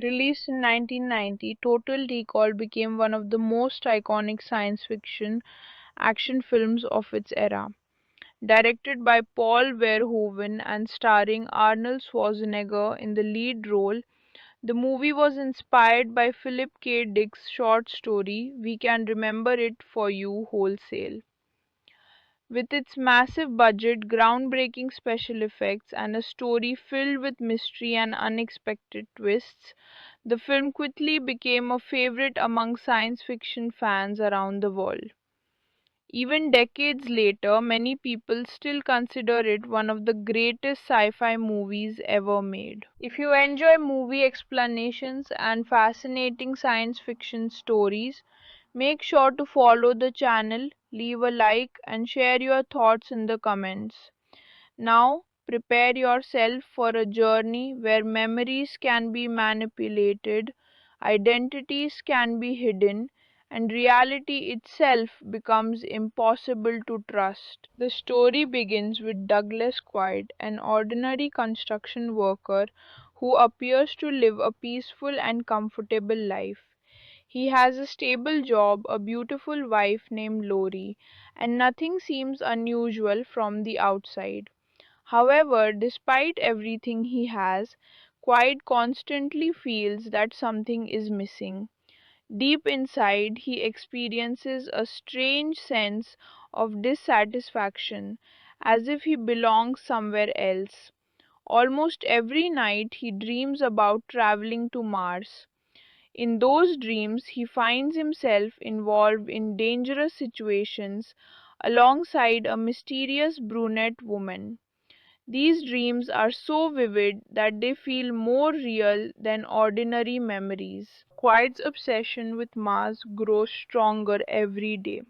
Released in 1990, Total Recall became one of the most iconic science fiction action films of its era. Directed by Paul Verhoeven and starring Arnold Schwarzenegger in the lead role, the movie was inspired by Philip K. Dick's short story We Can Remember It For You Wholesale. With its massive budget, groundbreaking special effects, and a story filled with mystery and unexpected twists, the film quickly became a favorite among science fiction fans around the world. Even decades later, many people still consider it one of the greatest sci-fi movies ever made. If you enjoy movie explanations and fascinating science fiction stories, make sure to follow the channel, leave a like, and share your thoughts in the comments. Now, prepare yourself for a journey where memories can be manipulated, identities can be hidden, and reality itself becomes impossible to trust. The story begins with Douglas Quaid, an ordinary construction worker who appears to live a peaceful and comfortable life. He has a stable job, a beautiful wife named Lori, and nothing seems unusual from the outside. However, despite everything he has, Quaid constantly feels that something is missing. Deep inside, he experiences a strange sense of dissatisfaction, as if he belongs somewhere else. Almost every night, he dreams about traveling to Mars. In those dreams, he finds himself involved in dangerous situations alongside a mysterious brunette woman. These dreams are so vivid that they feel more real than ordinary memories. Quiet's obsession with Mars grows stronger every day.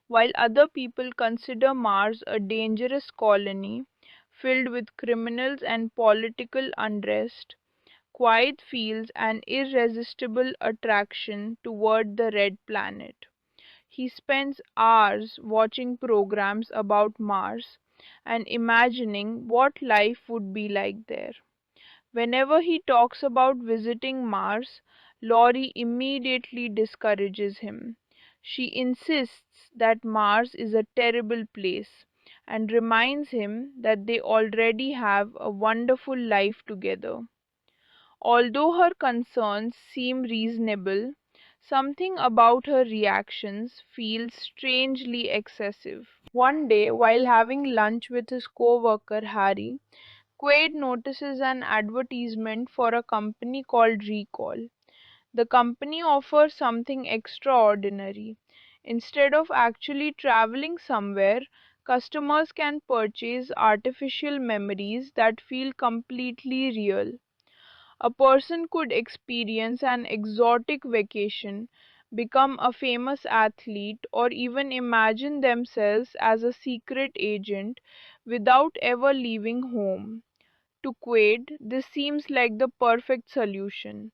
While other people consider Mars a dangerous colony filled with criminals and political unrest, Quiet feels an irresistible attraction toward the red planet. He spends hours watching programs about Mars and imagining what life would be like there. Whenever he talks about visiting Mars, Laurie immediately discourages him. She insists that Mars is a terrible place and reminds him that they already have a wonderful life together. Although her concerns seem reasonable, something about her reactions feels strangely excessive. One day, while having lunch with his co-worker Harry, Quaid notices an advertisement for a company called Recall. The company offers something extraordinary. Instead of actually traveling somewhere, customers can purchase artificial memories that feel completely real. A person could experience an exotic vacation, become a famous athlete, or even imagine themselves as a secret agent without ever leaving home. To Quaid, this seems like the perfect solution.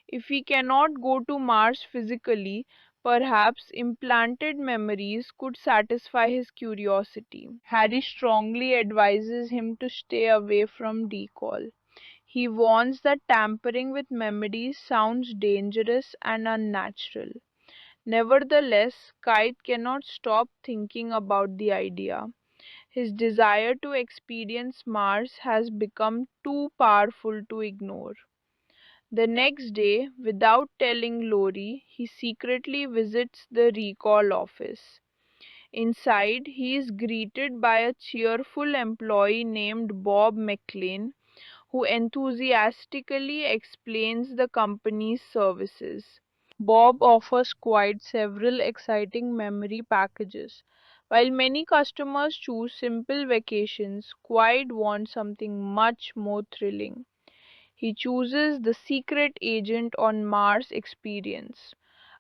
If he cannot go to Mars physically, perhaps implanted memories could satisfy his curiosity. Harry strongly advises him to stay away from recall. He warns that tampering with memories sounds dangerous and unnatural. Nevertheless, Kite cannot stop thinking about the idea. His desire to experience Mars has become too powerful to ignore. The next day, without telling Lori, he secretly visits the recall office. Inside, he is greeted by a cheerful employee named Bob McLean who enthusiastically explains the company's services. Bob offers quite several exciting memory packages. While many customers choose simple vacations, Quaid wants something much more thrilling. He chooses the secret agent on Mars experience.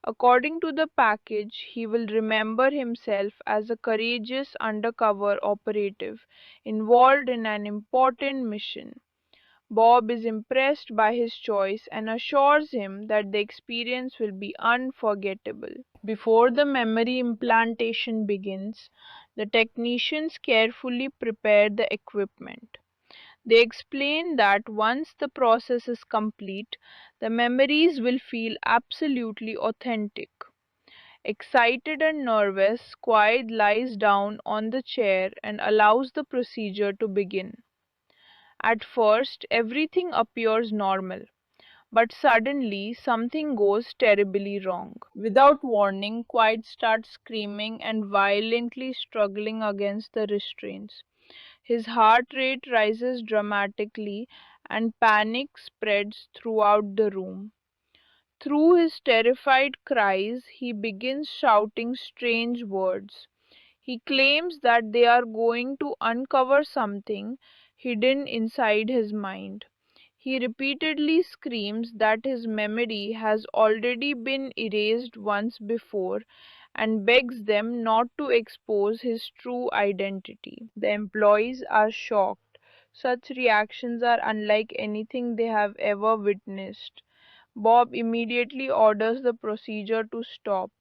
According to the package, he will remember himself as a courageous undercover operative involved in an important mission. Bob is impressed by his choice and assures him that the experience will be unforgettable. Before the memory implantation begins, the technicians carefully prepare the equipment. They explain that once the process is complete, the memories will feel absolutely authentic. Excited and nervous, Quaid lies down on the chair and allows the procedure to begin. At first, everything appears normal, but suddenly something goes terribly wrong. Without warning, Quaid starts screaming and violently struggling against the restraints. His heart rate rises dramatically and panic spreads throughout the room. Through his terrified cries, he begins shouting strange words. He claims that they are going to uncover something hidden inside his mind. He repeatedly screams that his memory has already been erased once before and begs them not to expose his true identity. The employees are shocked. Such reactions are unlike anything they have ever witnessed. Bob immediately orders the procedure to stop.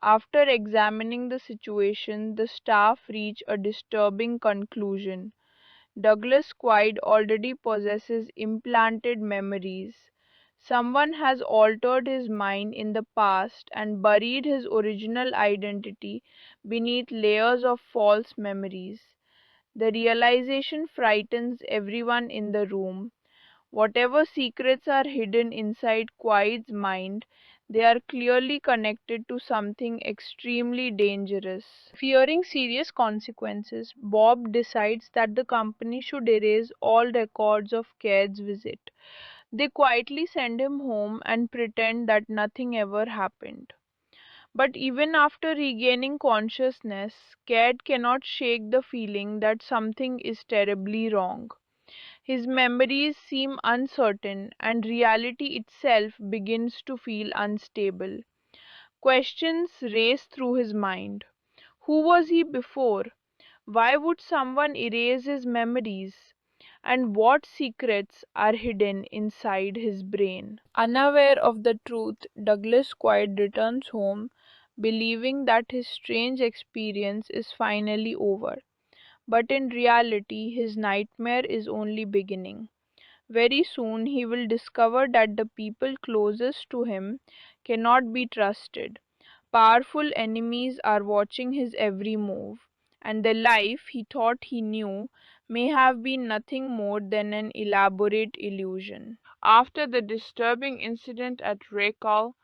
After examining the situation, the staff reach a disturbing conclusion. Douglas Quaid already possesses implanted memories. Someone has altered his mind in the past and buried his original identity beneath layers of false memories. The realization frightens everyone in the room. Whatever secrets are hidden inside Quaid's mind, they are clearly connected to something extremely dangerous. Fearing serious consequences, Bob decides that the company should erase all records of Quaid's visit. They quietly send him home and pretend that nothing ever happened. But even after regaining consciousness, Quaid cannot shake the feeling that something is terribly wrong. His memories seem uncertain, and reality itself begins to feel unstable. Questions race through his mind. Who was he before? Why would someone erase his memories? And what secrets are hidden inside his brain? Unaware of the truth, Douglas Quaid returns home, believing that his strange experience is finally over. But in reality, his nightmare is only beginning. Very soon he will discover that the people closest to him cannot be trusted. Powerful enemies are watching his every move, and the life he thought he knew may have been nothing more than an elaborate illusion. After the disturbing incident at Raycall,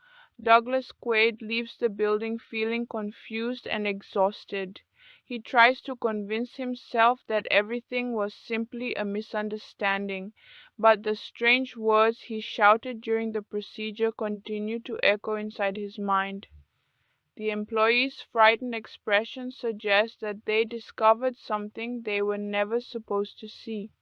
Douglas Quaid leaves the building feeling confused and exhausted. He tries to convince himself that everything was simply a misunderstanding, but the strange words he shouted during the procedure continue to echo inside his mind. The employees' frightened expressions suggest that they discovered something they were never supposed to see.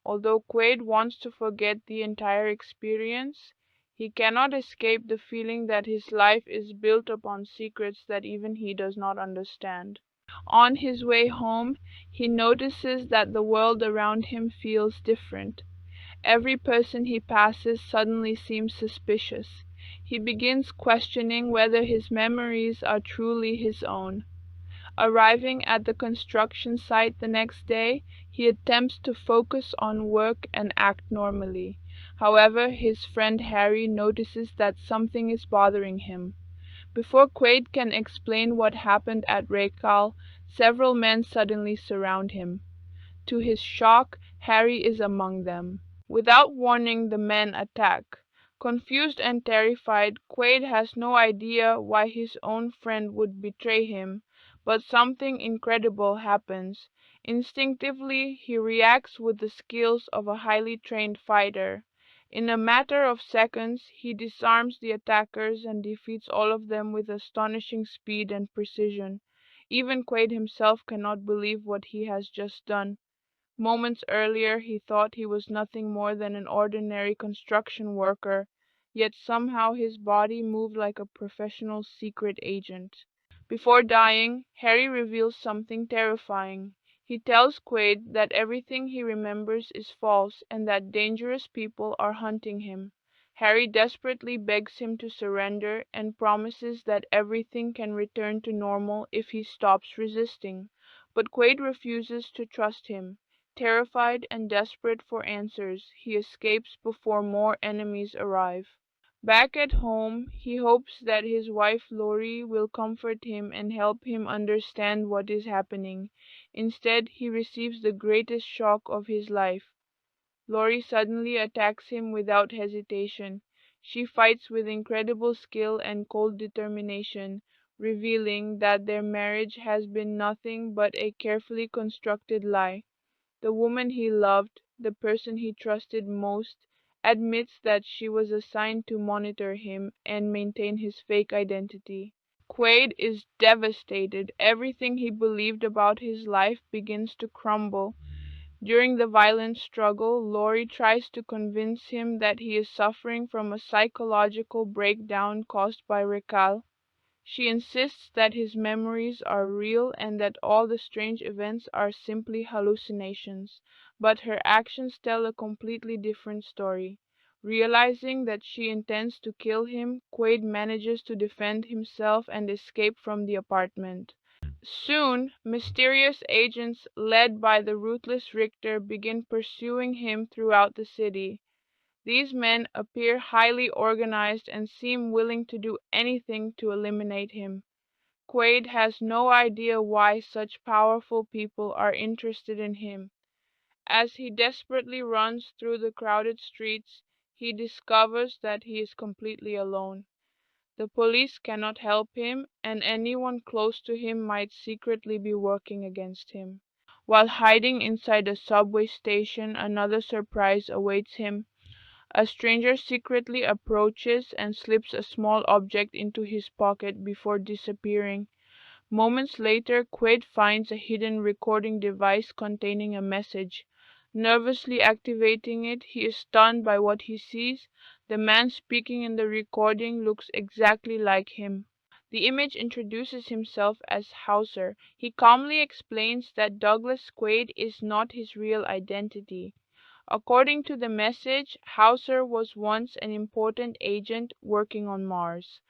Although Quaid wants to forget the entire experience, he cannot escape the feeling that his life is built upon secrets that even he does not understand. On his way home, he notices that the world around him feels different. Every person he passes suddenly seems suspicious. He begins questioning whether his memories are truly his own. Arriving at the construction site the next day, he attempts to focus on work and act normally. However, his friend Harry notices that something is bothering him. Before Quaid can explain what happened at Raycal, several men suddenly surround him. To his shock, Harry is among them. Without warning, the men attack. Confused and terrified, Quaid has no idea why his own friend would betray him, but something incredible happens. Instinctively, he reacts with the skills of a highly trained fighter. In a matter of seconds, he disarms the attackers and defeats all of them with astonishing speed and precision. Even Quaid himself cannot believe what he has just done. Moments earlier he thought he was nothing more than an ordinary construction worker, yet somehow his body moved like a professional secret agent. Before dying, Harry reveals something terrifying. He tells Quaid that everything he remembers is false and that dangerous people are hunting him. Harry desperately begs him to surrender and promises that everything can return to normal if he stops resisting. But Quaid refuses to trust him. Terrified and desperate for answers, he escapes before more enemies arrive. Back at home, he hopes that his wife Lori will comfort him and help him understand what is happening. Instead, he receives the greatest shock of his life. Lori suddenly attacks him without hesitation. She fights with incredible skill and cold determination, revealing that their marriage has been nothing but a carefully constructed lie. The woman he loved, the person he trusted most, admits that she was assigned to monitor him and maintain his fake identity. Quaid is devastated. Everything he believed about his life begins to crumble. During the violent struggle, Lori tries to convince him that he is suffering from a psychological breakdown caused by recall. She insists that his memories are real and that all the strange events are simply hallucinations, but her actions tell a completely different story. Realizing that she intends to kill him, Quaid manages to defend himself and escape from the apartment. Soon, mysterious agents led by the ruthless Richter begin pursuing him throughout the city. These men appear highly organized and seem willing to do anything to eliminate him. Quaid has no idea why such powerful people are interested in him. As he desperately runs through the crowded streets, he discovers that he is completely alone. The police cannot help him, and anyone close to him might secretly be working against him. While hiding inside a subway station, another surprise awaits him. A stranger secretly approaches and slips a small object into his pocket before disappearing. Moments later, Quaid finds a hidden recording device containing a message. Nervously activating it, he is stunned by what he sees. The man speaking in the recording looks exactly like him. The image introduces himself as Hauser. He calmly explains that Douglas Quaid is not his real identity. According to the message, Hauser was once an important agent working on Mars.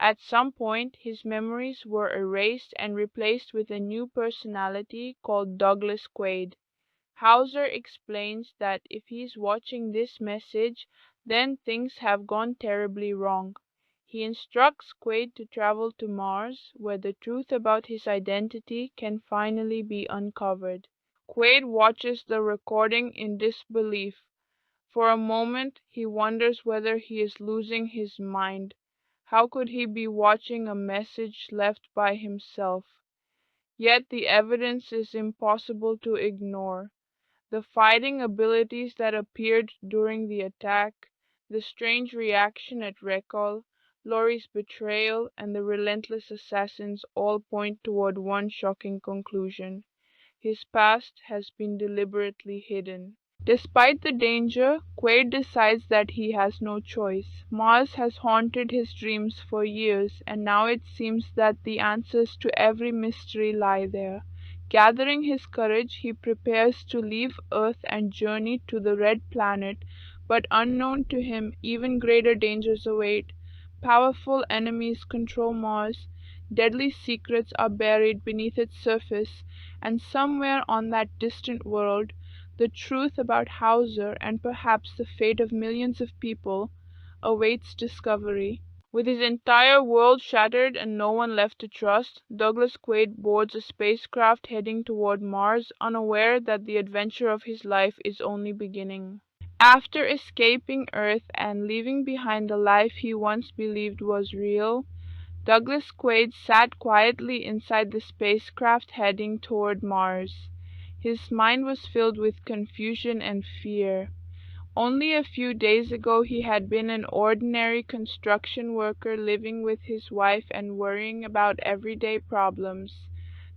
At some point, his memories were erased and replaced with a new personality called Douglas Quaid. Hauser explains that if he's watching this message, then things have gone terribly wrong. He instructs Quaid to travel to Mars, where the truth about his identity can finally be uncovered. Quaid watches the recording in disbelief. For a moment, he wonders whether he is losing his mind. How could he be watching a message left by himself? Yet the evidence is impossible to ignore. The fighting abilities that appeared during the attack, the strange reaction at recall, Laurie's betrayal, and the relentless assassins all point toward one shocking conclusion. His past has been deliberately hidden. Despite the danger, Quaid decides that he has no choice. Mars has haunted his dreams for years, and now it seems that the answers to every mystery lie there. Gathering his courage, he prepares to leave Earth and journey to the Red Planet, but unknown to him, even greater dangers await. Powerful enemies control Mars, deadly secrets are buried beneath its surface, and somewhere on that distant world, the truth about Hauser, and perhaps the fate of millions of people, awaits discovery. With his entire world shattered and no one left to trust, Douglas Quaid boards a spacecraft heading toward Mars, unaware that the adventure of his life is only beginning. After escaping Earth and leaving behind the life he once believed was real, Douglas Quaid sat quietly inside the spacecraft heading toward Mars. His mind was filled with confusion and fear. Only a few days ago he had been an ordinary construction worker living with his wife and worrying about everyday problems.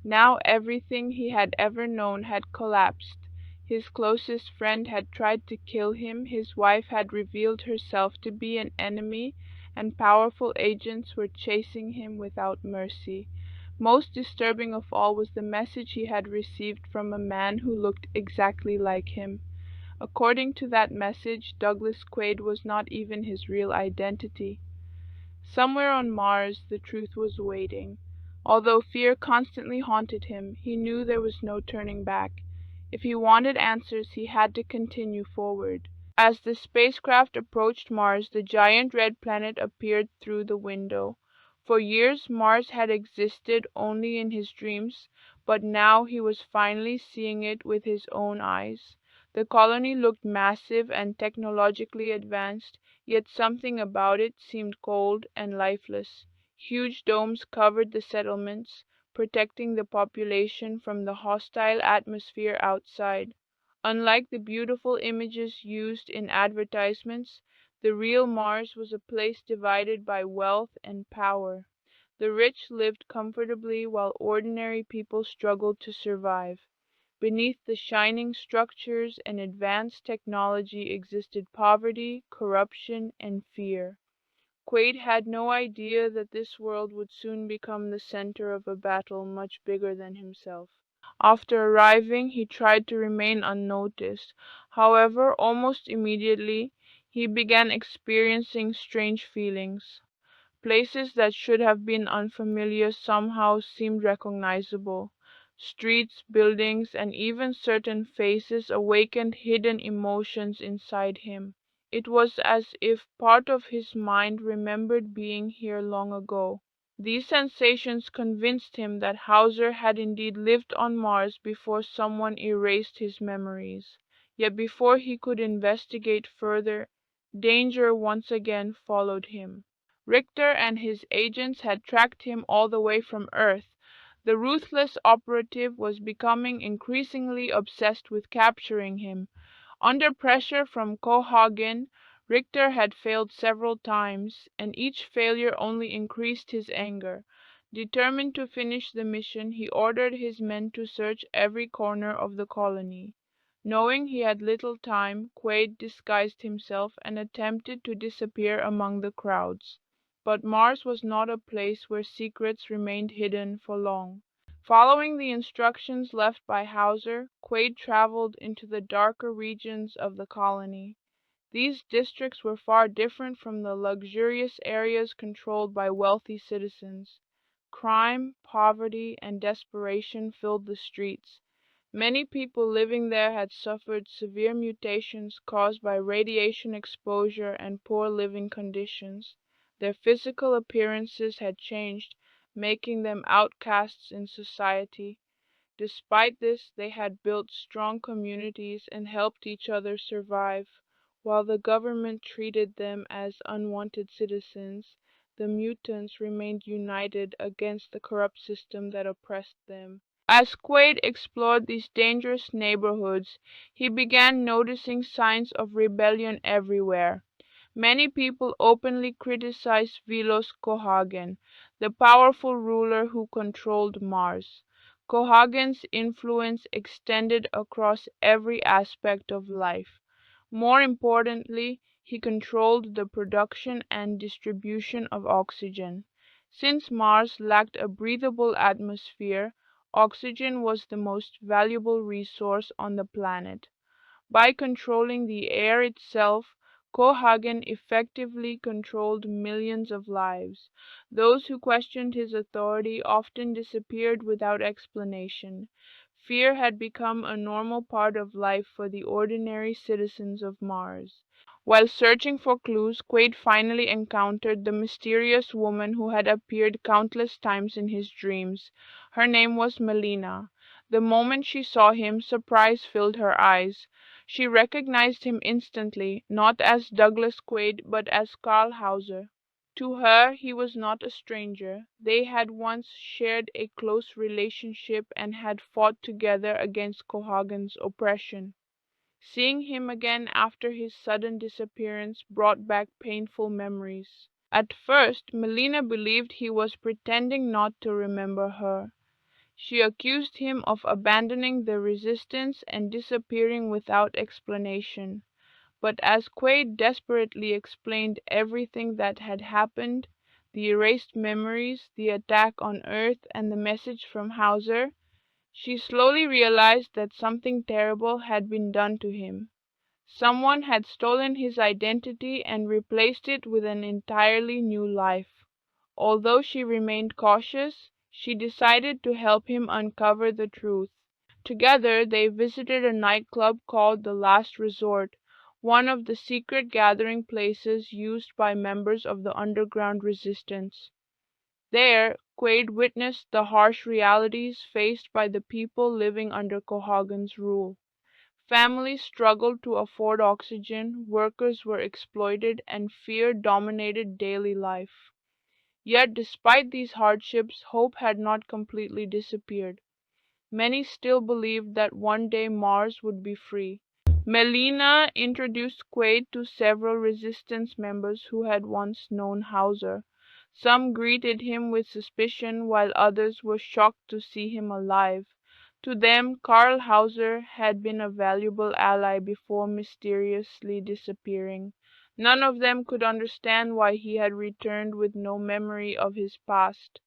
Now everything he had ever known had collapsed. His closest friend had tried to kill him, his wife had revealed herself to be an enemy, and powerful agents were chasing him without mercy. Most disturbing of all was the message he had received from a man who looked exactly like him. According to that message, Douglas Quaid was not even his real identity. Somewhere on Mars, the truth was waiting. Although fear constantly haunted him, he knew there was no turning back. If he wanted answers, he had to continue forward. As the spacecraft approached Mars, the giant red planet appeared through the window. For years, Mars had existed only in his dreams, but now he was finally seeing it with his own eyes. The colony looked massive and technologically advanced, yet something about it seemed cold and lifeless. Huge domes covered the settlements, protecting the population from the hostile atmosphere outside. Unlike the beautiful images used in advertisements, the real Mars was a place divided by wealth and power. The rich lived comfortably while ordinary people struggled to survive. Beneath the shining structures and advanced technology existed poverty, corruption, and fear. Quaid had no idea that this world would soon become the center of a battle much bigger than himself. After arriving, he tried to remain unnoticed. However, almost immediately, he began experiencing strange feelings. Places that should have been unfamiliar somehow seemed recognizable. Streets, buildings, and even certain faces awakened hidden emotions inside him. It was as if part of his mind remembered being here long ago. These sensations convinced him that Hauser had indeed lived on Mars before someone erased his memories. Yet before he could investigate further, danger once again followed him. Richter and his agents had tracked him all the way from Earth. The ruthless operative was becoming increasingly obsessed with capturing him. Under pressure from Cohagen, Richter had failed several times, and each failure only increased his anger. Determined to finish the mission, he ordered his men to search every corner of the colony. Knowing he had little time, Quaid disguised himself and attempted to disappear among the crowds. But Mars was not a place where secrets remained hidden for long. Following the instructions left by Hauser, Quaid traveled into the darker regions of the colony. These districts were far different from the luxurious areas controlled by wealthy citizens. Crime, poverty, and desperation filled the streets. Many people living there had suffered severe mutations caused by radiation exposure and poor living conditions. Their physical appearances had changed, making them outcasts in society. Despite this, they had built strong communities and helped each other survive. While the government treated them as unwanted citizens, the mutants remained united against the corrupt system that oppressed them. As Quaid explored these dangerous neighborhoods, he began noticing signs of rebellion everywhere. Many people openly criticized Vilos Cohagen, the powerful ruler who controlled Mars. Cohagen's influence extended across every aspect of life. More importantly, he controlled the production and distribution of oxygen. Since Mars lacked a breathable atmosphere, oxygen was the most valuable resource on the planet. By controlling the air itself, Cohagen effectively controlled millions of lives. Those who questioned his authority often disappeared without explanation. Fear had become a normal part of life for the ordinary citizens of Mars. While searching for clues, Quaid finally encountered the mysterious woman who had appeared countless times in his dreams. Her name was Melina. The moment she saw him, surprise filled her eyes. She recognized him instantly, not as Douglas Quaid, but as Karl Hauser. To her he was not a stranger. They had once shared a close relationship and had fought together against Cohagen's oppression. Seeing him again after his sudden disappearance brought back painful memories. At first, Melina believed he was pretending not to remember her. She accused him of abandoning the resistance and disappearing without explanation. But as Quaid desperately explained everything that had happened, the erased memories, the attack on Earth, and the message from Hauser, she slowly realized that something terrible had been done to him. Someone had stolen his identity and replaced it with an entirely new life. Although she remained cautious, she decided to help him uncover the truth. Together, they visited a nightclub called the Last Resort, one of the secret gathering places used by members of the underground resistance. There, Quaid witnessed the harsh realities faced by the people living under Cohagen's rule. Families struggled to afford oxygen, workers were exploited, and fear dominated daily life. Yet, despite these hardships, hope had not completely disappeared. Many still believed that one day Mars would be free. Melina introduced Quaid to several resistance members who had once known Hauser. Some greeted him with suspicion, while others were shocked to see him alive. To them, Karl Hauser had been a valuable ally before mysteriously disappearing. None of them could understand why he had returned with no memory of his past.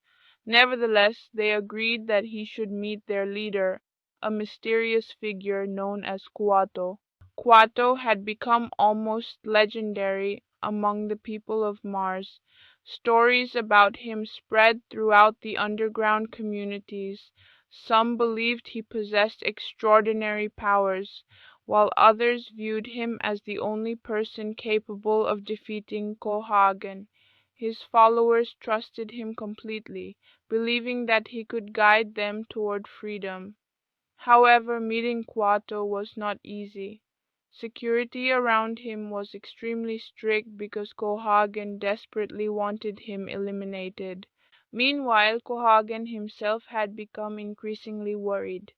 Nevertheless, they agreed that he should meet their leader, a mysterious figure known as Kuato. Kuato had become almost legendary among the people of Mars. Stories about him spread throughout the underground communities. Some believed he possessed extraordinary powers, while others viewed him as the only person capable of defeating Cohagen. His followers trusted him completely, believing that he could guide them toward freedom. However, meeting Kuato was not easy. Security around him was extremely strict because Cohagen desperately wanted him eliminated. Meanwhile, Cohagen himself had become increasingly worried.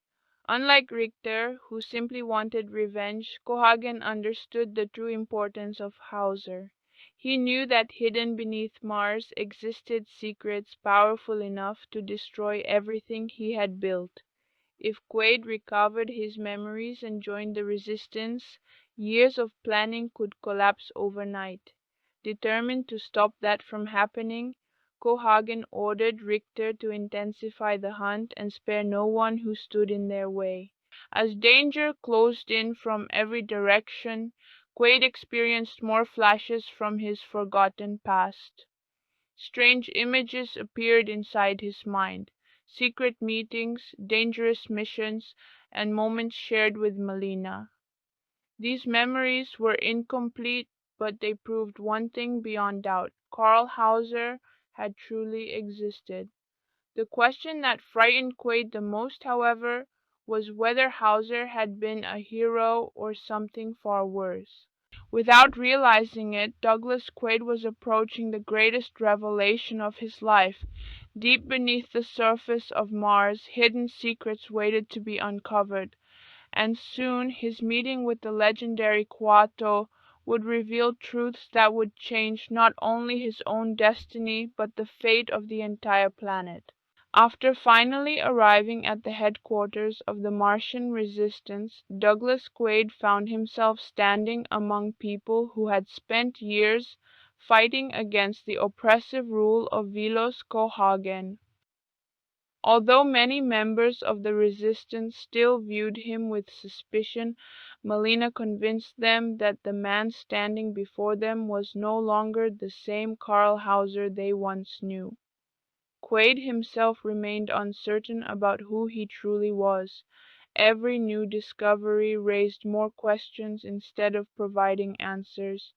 Unlike Richter, who simply wanted revenge, Cohagen understood the true importance of Hauser. He knew that hidden beneath Mars existed secrets powerful enough to destroy everything he had built. If Quaid recovered his memories and joined the resistance, years of planning could collapse overnight. Determined to stop that from happening, Cohagen ordered Richter to intensify the hunt and spare no one who stood in their way. As danger closed in from every direction, Quaid experienced more flashes from his forgotten past. Strange images appeared inside his mind: secret meetings, dangerous missions, and moments shared with Melina. These memories were incomplete, but they proved one thing beyond doubt: Karl Hauser had truly existed. The question that frightened Quaid the most, however, was whether Hauser had been a hero or something far worse. Without realizing it, Douglas Quaid was approaching the greatest revelation of his life. Deep beneath the surface of Mars, hidden secrets waited to be uncovered, and soon his meeting with the legendary Kuato would reveal truths that would change not only his own destiny but the fate of the entire planet. After finally arriving at the headquarters of the Martian resistance, Douglas Quaid found himself standing among people who had spent years fighting against the oppressive rule of Vilos Cohagen. Although many members of the resistance still viewed him with suspicion, Melina convinced them that the man standing before them was no longer the same Karl Hauser they once knew. Quaid himself remained uncertain about who he truly was. Every new discovery raised more questions instead of providing answers.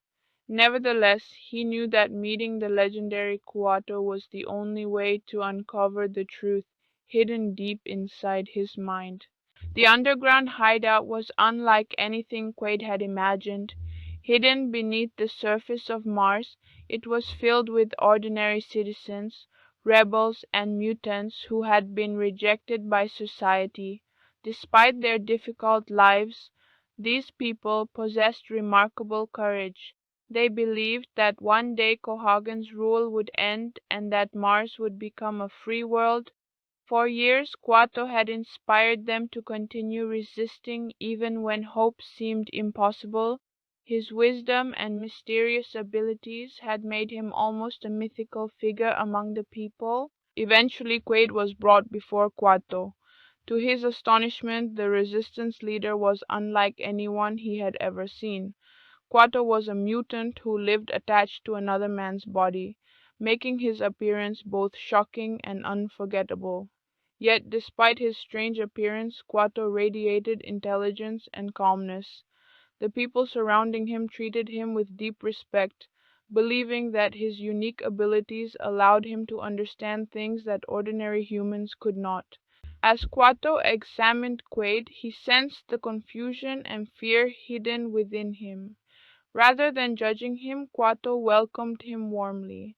Nevertheless, he knew that meeting the legendary Kuato was the only way to uncover the truth hidden deep inside his mind. The underground hideout was unlike anything Quaid had imagined. Hidden beneath the surface of Mars, it was filled with ordinary citizens, rebels, and mutants who had been rejected by society. Despite their difficult lives, these people possessed remarkable courage. They believed that one day Cohagen's rule would end and that Mars would become a free world. For years, Kuato had inspired them to continue resisting even when hope seemed impossible. His wisdom and mysterious abilities had made him almost a mythical figure among the people. Eventually, Quaid was brought before Kuato. To his astonishment, the resistance leader was unlike anyone he had ever seen. Kuato was a mutant who lived attached to another man's body, making his appearance both shocking and unforgettable. Yet, despite his strange appearance, Quato radiated intelligence and calmness. The people surrounding him treated him with deep respect, believing that his unique abilities allowed him to understand things that ordinary humans could not. As Quato examined Quaid, he sensed the confusion and fear hidden within him. Rather than judging him, Quato welcomed him warmly.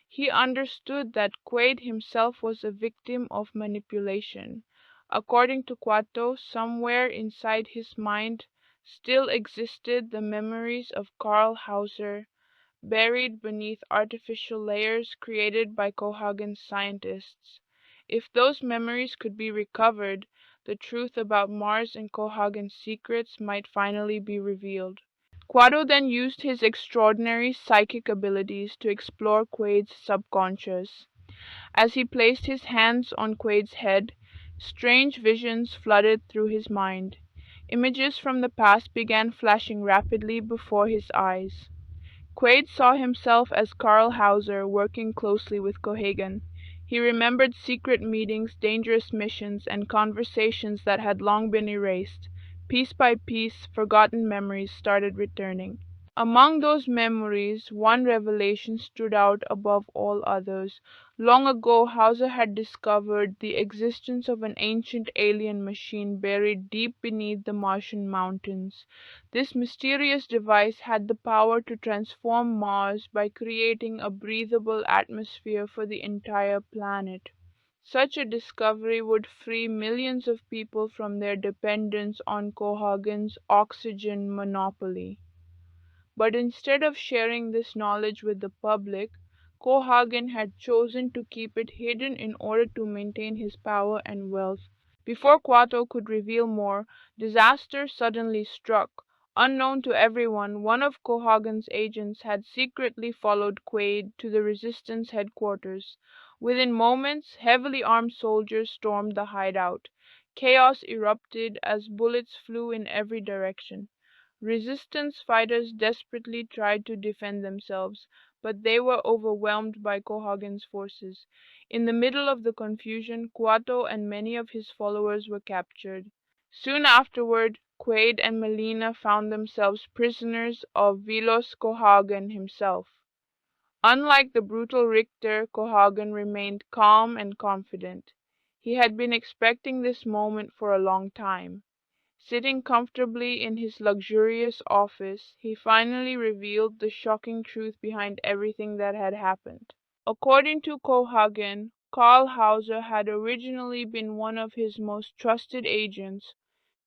He understood that Quaid himself was a victim of manipulation. According to Quato, somewhere inside his mind still existed the memories of Karl Hauser, buried beneath artificial layers created by Cohagen's scientists. If those memories could be recovered, the truth about Mars and Cohagen's secrets might finally be revealed. Quado then used his extraordinary psychic abilities to explore Quaid's subconscious. As he placed his hands on Quaid's head, strange visions flooded through his mind. Images from the past began flashing rapidly before his eyes. Quaid saw himself as Karl Hauser working closely with Cohagen. He remembered secret meetings, dangerous missions, and conversations that had long been erased. Piece by piece, forgotten memories started returning. Among those memories, one revelation stood out above all others. Long ago, Hauser had discovered the existence of an ancient alien machine buried deep beneath the Martian mountains. This mysterious device had the power to transform Mars by creating a breathable atmosphere for the entire planet. Such a discovery would free millions of people from their dependence on Cohagen's oxygen monopoly. But instead of sharing this knowledge with the public, Cohagen had chosen to keep it hidden in order to maintain his power and wealth. Before Quato could reveal more, disaster suddenly struck. Unknown to everyone, one of Cohagen's agents had secretly followed Quaid to the resistance headquarters. Within moments, heavily armed soldiers stormed the hideout. Chaos erupted as bullets flew in every direction. Resistance fighters desperately tried to defend themselves, but they were overwhelmed by Cohagen's forces. In the middle of the confusion, Quato and many of his followers were captured. Soon afterward, Quaid and Melina found themselves prisoners of Vilos Cohagen himself. Unlike the brutal Richter, Cohagen remained calm and confident. He had been expecting this moment for a long time. Sitting comfortably in his luxurious office, he finally revealed the shocking truth behind everything that had happened. According to Cohagen, Karl Hauser had originally been one of his most trusted agents.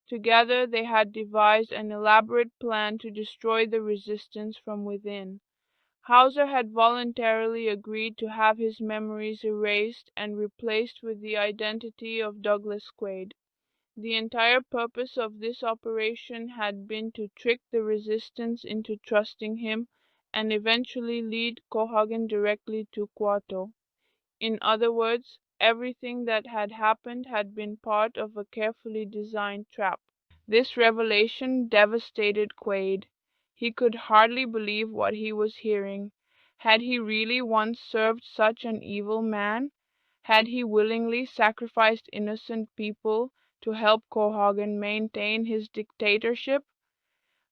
Together they had devised an elaborate plan to destroy the resistance from within. Hauser had voluntarily agreed to have his memories erased and replaced with the identity of Douglas Quaid. The entire purpose of this operation had been to trick the resistance into trusting him and eventually lead Cohagen directly to Quato. In other words, everything that had happened had been part of a carefully designed trap. This revelation devastated Quaid. He could hardly believe what he was hearing. Had he really once served such an evil man? Had he willingly sacrificed innocent people to help Cohagen maintain his dictatorship?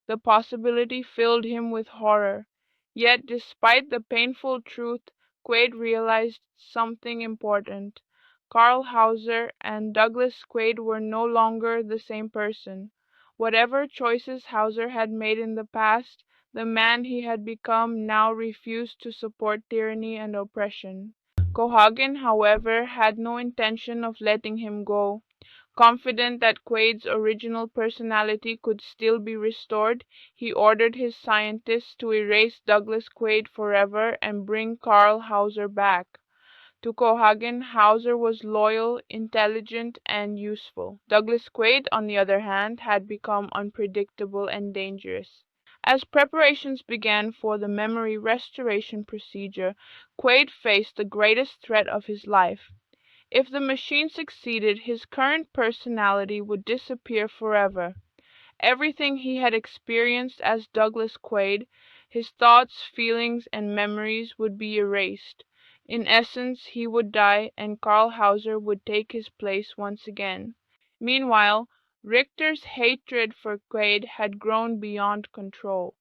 The possibility filled him with horror. Yet, despite the painful truth, Quaid realized something important. Karl Hauser and Douglas Quaid were no longer the same person. Whatever choices Hauser had made in the past, the man he had become now refused to support tyranny and oppression. Cohagen, however, had no intention of letting him go. Confident that Quaid's original personality could still be restored, he ordered his scientists to erase Douglas Quaid forever and bring Karl Hauser back. To Cohagen, Hauser was loyal, intelligent, and useful. Douglas Quaid, on the other hand, had become unpredictable and dangerous. As preparations began for the memory restoration procedure, Quaid faced the greatest threat of his life. If the machine succeeded, his current personality would disappear forever. Everything he had experienced as Douglas Quaid, his thoughts, feelings, and memories would be erased. In essence, he would die and Karl Hauser would take his place once again. Meanwhile, Richter's hatred for Quaid had grown beyond control.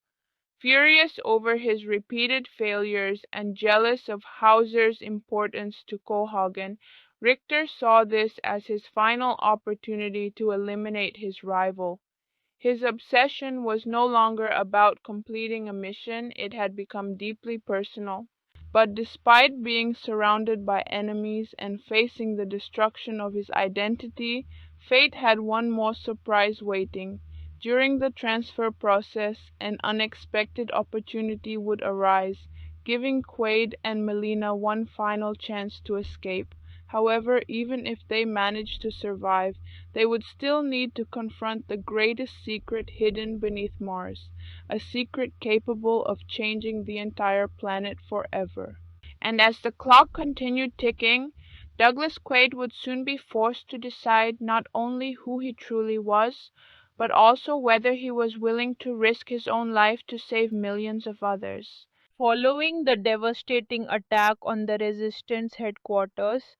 Furious over his repeated failures and jealous of Hauser's importance to Cohagen, Richter saw this as his final opportunity to eliminate his rival. His obsession was no longer about completing a mission, it had become deeply personal. But despite being surrounded by enemies and facing the destruction of his identity, fate had one more surprise waiting. During the transfer process, an unexpected opportunity would arise, giving Quaid and Melina one final chance to escape. However, even if they managed to survive, they would still need to confront the greatest secret hidden beneath Mars, a secret capable of changing the entire planet forever. And as the clock continued ticking, Douglas Quaid would soon be forced to decide not only who he truly was, but also whether he was willing to risk his own life to save millions of others. Following the devastating attack on the Resistance headquarters,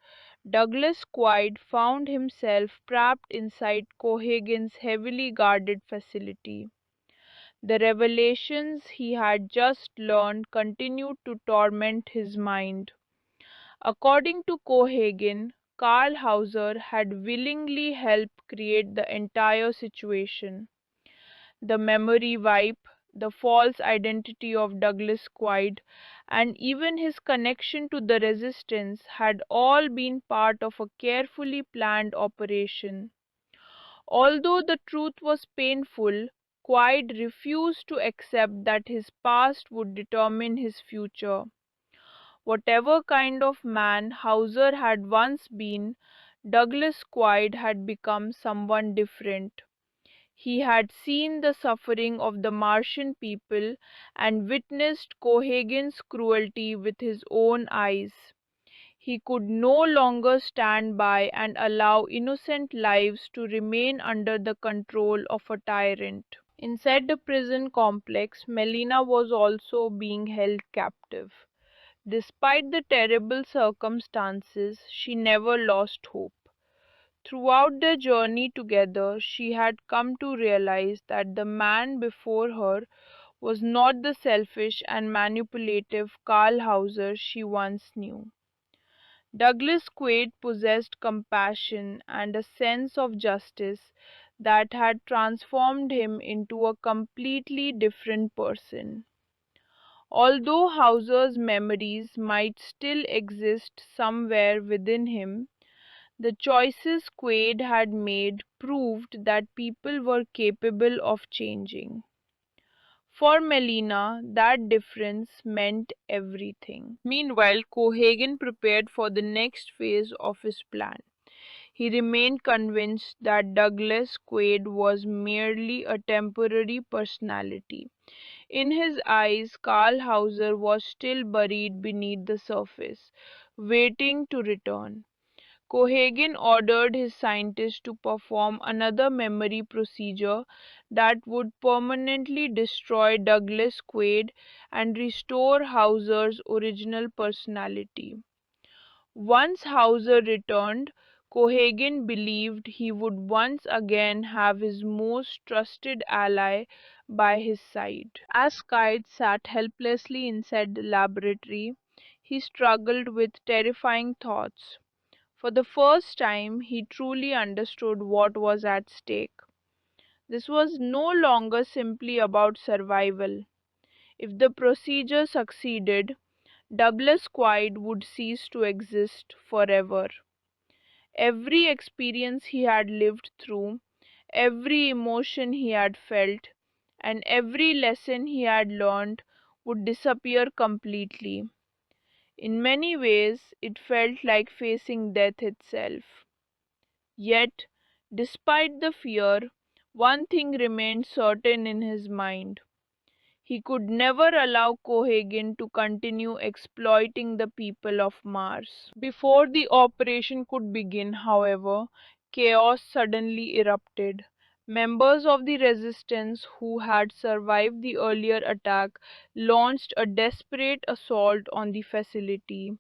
Douglas Quaid found himself trapped inside Cohagen's heavily guarded facility. The revelations he had just learned continued to torment his mind. According to Cohagen, Karl Hauser had willingly helped create the entire situation. The memory wipe, the false identity of Douglas Quaid, and even his connection to the resistance had all been part of a carefully planned operation. Although the truth was painful, Quaid refused to accept that his past would determine his future. Whatever kind of man Hauser had once been, Douglas Quaid had become someone different. He had seen the suffering of the Martian people and witnessed Cohagen's cruelty with his own eyes. He could no longer stand by and allow innocent lives to remain under the control of a tyrant. Inside the prison complex, Melina was also being held captive. Despite the terrible circumstances, she never lost hope. Throughout their journey together, she had come to realize that the man before her was not the selfish and manipulative Karl Hauser she once knew. Douglas Quaid possessed compassion and a sense of justice that had transformed him into a completely different person. Although Hauser's memories might still exist somewhere within him, the choices Quaid had made proved that people were capable of changing. For Melina, that difference meant everything. Meanwhile, Cohagen prepared for the next phase of his plan. He remained convinced that Douglas Quaid was merely a temporary personality. In his eyes, Karl Hauser was still buried beneath the surface, waiting to return. Cohagen ordered his scientists to perform another memory procedure that would permanently destroy Douglas Quaid and restore Hauser's original personality. Once Hauser returned, Cohagen believed he would once again have his most trusted ally by his side. As Kite sat helplessly inside the laboratory, he struggled with terrifying thoughts. For the first time, he truly understood what was at stake. This was no longer simply about survival. If the procedure succeeded, Douglas Quaid would cease to exist forever. Every experience he had lived through, every emotion he had felt, and every lesson he had learned would disappear completely. In many ways, it felt like facing death itself. Yet, despite the fear, one thing remained certain in his mind. He could never allow Cohagen to continue exploiting the people of Mars. Before the operation could begin, however, chaos suddenly erupted. Members of the resistance who had survived the earlier attack launched a desperate assault on the facility.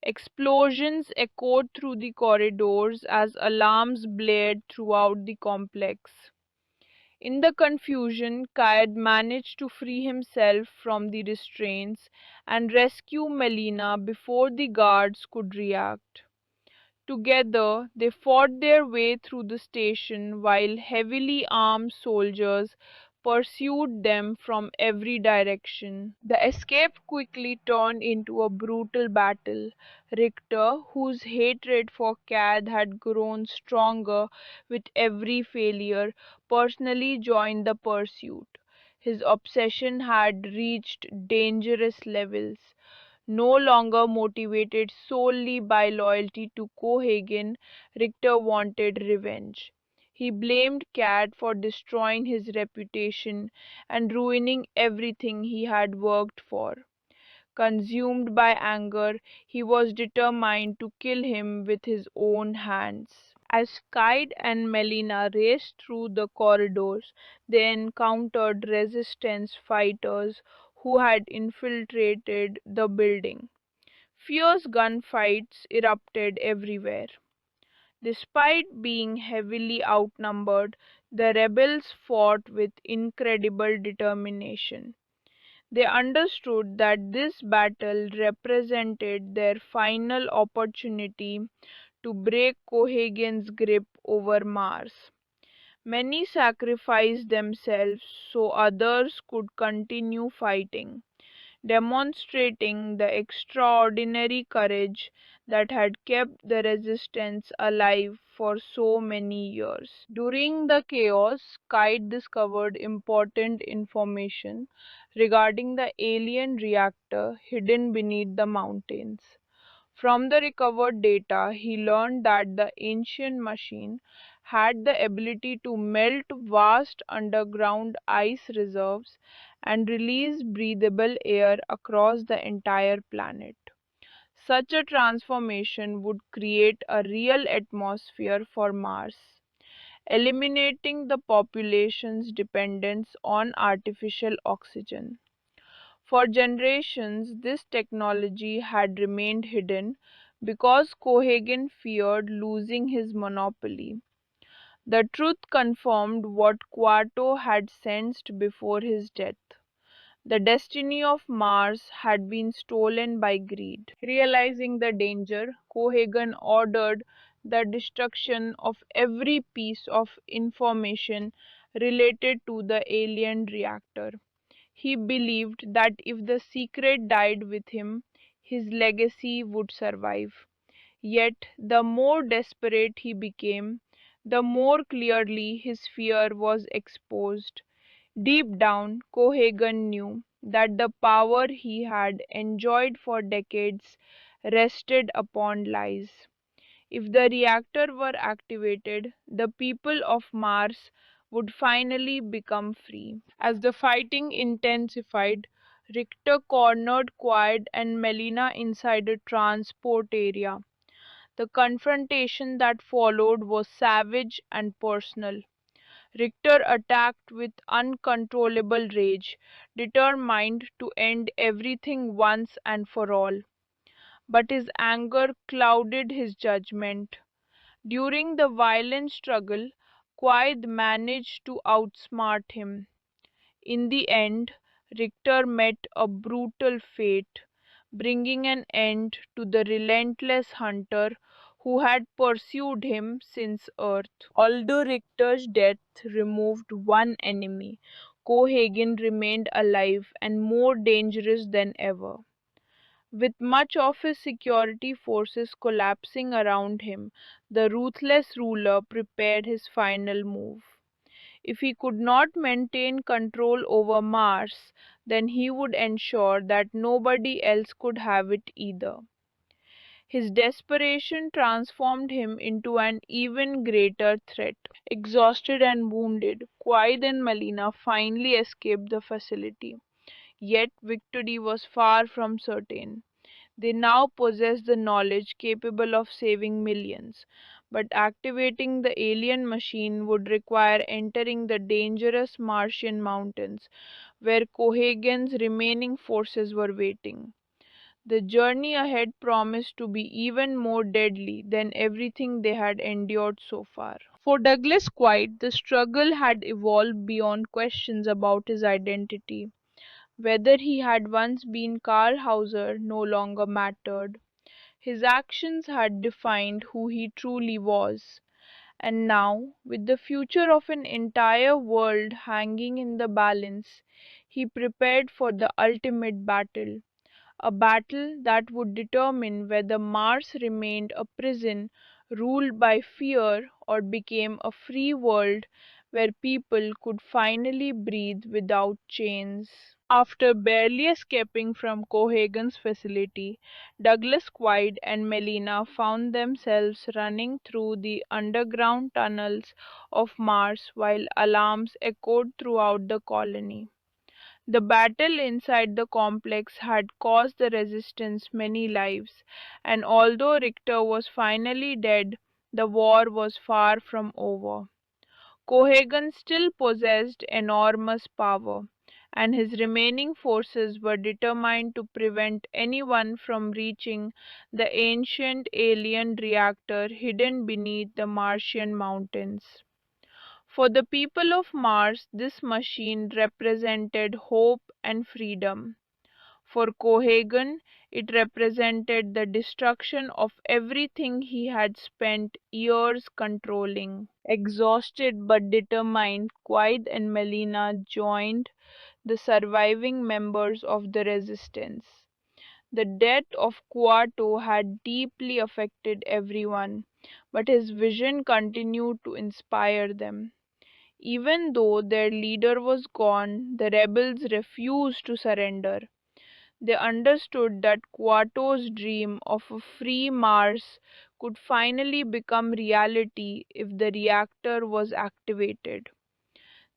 Explosions echoed through the corridors as alarms blared throughout the complex. In the confusion, Kayed managed to free himself from the restraints and rescue Melina before the guards could react. Together, they fought their way through the station while heavily armed soldiers pursued them from every direction. The escape quickly turned into a brutal battle. Richter, whose hatred for Cad had grown stronger with every failure, personally joined the pursuit. His obsession had reached dangerous levels. No longer motivated solely by loyalty to Cohagen, Richter wanted revenge. He blamed Cad for destroying his reputation and ruining everything he had worked for. Consumed by anger, he was determined to kill him with his own hands. As Kite and Melina raced through the corridors, they encountered resistance fighters who had infiltrated the building. Fierce gunfights erupted everywhere. Despite being heavily outnumbered, the rebels fought with incredible determination. They understood that this battle represented their final opportunity to break Cohagen's grip over Mars. Many sacrificed themselves so others could continue fighting, demonstrating the extraordinary courage that had kept the resistance alive for so many years. During the chaos, Kite discovered important information regarding the alien reactor hidden beneath the mountains. From the recovered data, he learned that the ancient machine had the ability to melt vast underground ice reserves and release breathable air across the entire planet. Such a transformation would create a real atmosphere for Mars, eliminating the population's dependence on artificial oxygen. For generations, this technology had remained hidden because Cohagen feared losing his monopoly. The truth confirmed what Quarto had sensed before his death. The destiny of Mars had been stolen by greed. Realizing the danger, Cohagen ordered the destruction of every piece of information related to the alien reactor. He believed that if the secret died with him, his legacy would survive. Yet, the more desperate he became, the more clearly his fear was exposed. Deep down, Cohagen knew that the power he had enjoyed for decades rested upon lies. If the reactor were activated, the people of Mars would finally become free. As the fighting intensified, Richter cornered Quaid and Melina inside a transport area. The confrontation that followed was savage and personal. Richter attacked with uncontrollable rage, determined to end everything once and for all. But his anger clouded his judgment. During the violent struggle, Quaid managed to outsmart him. In the end, Richter met a brutal fate, bringing an end to the relentless hunter who had pursued him since Earth. Although Richter's death removed one enemy, Cohagen remained alive and more dangerous than ever. With much of his security forces collapsing around him, the ruthless ruler prepared his final move. If he could not maintain control over Mars, then he would ensure that nobody else could have it either. His desperation transformed him into an even greater threat. Exhausted and wounded, Quaid and Melina finally escaped the facility. Yet victory was far from certain. They now possessed the knowledge capable of saving millions, but activating the alien machine would require entering the dangerous Martian mountains where Cohagen's remaining forces were waiting. The journey ahead promised to be even more deadly than everything they had endured so far. For Douglas Quaid, the struggle had evolved beyond questions about his identity. Whether he had once been Karl Hauser no longer mattered. His actions had defined who he truly was. And now, with the future of an entire world hanging in the balance, he prepared for the ultimate battle, a battle that would determine whether Mars remained a prison ruled by fear or became a free world where people could finally breathe without chains. After barely escaping from Cohagen's facility, Douglas Quaid and Melina found themselves running through the underground tunnels of Mars while alarms echoed throughout the colony. The battle inside the complex had cost the resistance many lives, and although Richter was finally dead, the war was far from over. Cohagen still possessed enormous power, and his remaining forces were determined to prevent anyone from reaching the ancient alien reactor hidden beneath the Martian mountains. For the people of Mars, this machine represented hope and freedom. For Cohagen, it represented the destruction of everything he had spent years controlling. Exhausted but determined, Quaid and Melina joined the surviving members of the resistance. The death of Kuato had deeply affected everyone, but his vision continued to inspire them. Even though their leader was gone, the rebels refused to surrender. They understood that Kuato's dream of a free Mars could finally become reality if the reactor was activated.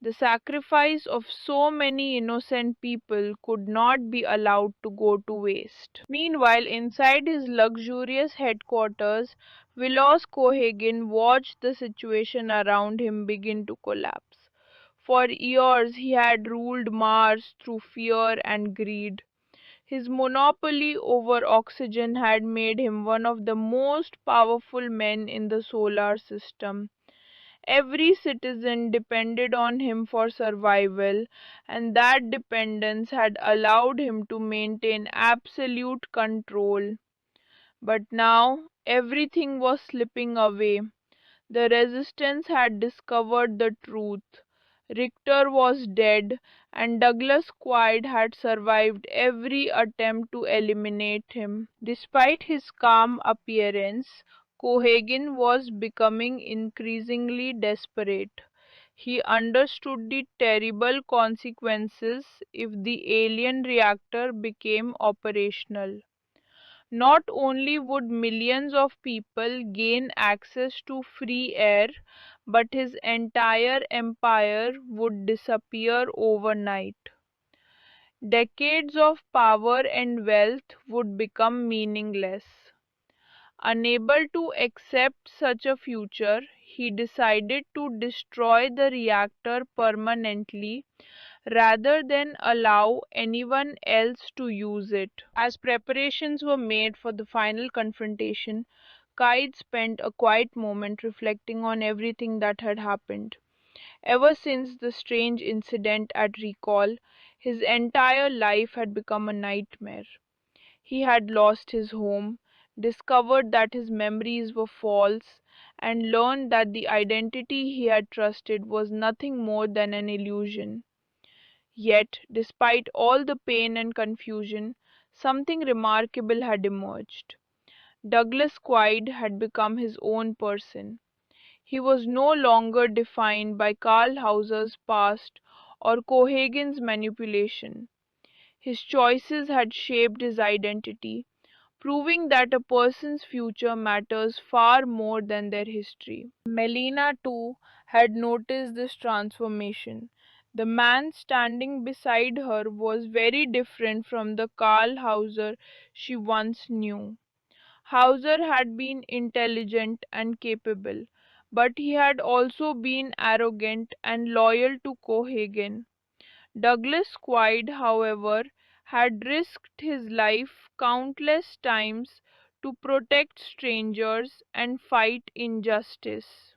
The sacrifice of so many innocent people could not be allowed to go to waste. Meanwhile, inside his luxurious headquarters, Wilos Cohagen watched the situation around him begin to collapse. For years, he had ruled Mars through fear and greed. His monopoly over oxygen had made him one of the most powerful men in the solar system. Every citizen depended on him for survival, and that dependence had allowed him to maintain absolute control. But now everything was slipping away. The resistance had discovered the truth. Richter was dead, and Douglas Quaid had survived every attempt to eliminate him. Despite his calm appearance, Cohagen was becoming increasingly desperate. He understood the terrible consequences if the alien reactor became operational. Not only would millions of people gain access to free air, but his entire empire would disappear overnight. Decades of power and wealth would become meaningless. Unable to accept such a future, he decided to destroy the reactor permanently rather than allow anyone else to use it. As preparations were made for the final confrontation, Kaid spent a quiet moment reflecting on everything that had happened. Ever since the strange incident at Recall, his entire life had become a nightmare. He had lost his home, discovered that his memories were false, and learned that the identity he had trusted was nothing more than an illusion. Yet, despite all the pain and confusion, something remarkable had emerged. Douglas Quaid had become his own person. He was no longer defined by Karl Hauser's past or Cohagen's manipulation. His choices had shaped his identity, proving that a person's future matters far more than their history. Melina, too, had noticed this transformation. The man standing beside her was very different from the Karl Hauser she once knew. Hauser had been intelligent and capable, but he had also been arrogant and loyal to Cohagen. Douglas Quaid, however, had risked his life countless times to protect strangers and fight injustice.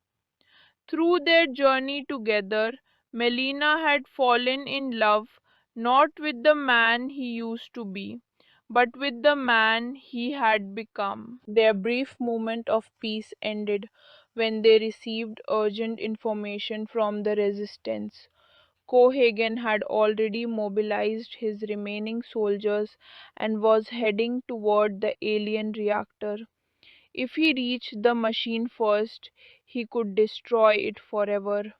Through their journey together, Melina had fallen in love not with the man he used to be, but with the man he had become. Their brief moment of peace ended when they received urgent information from the resistance. Cohagen had already mobilized his remaining soldiers and was heading toward the alien reactor. If he reached the machine first, he could destroy it forever.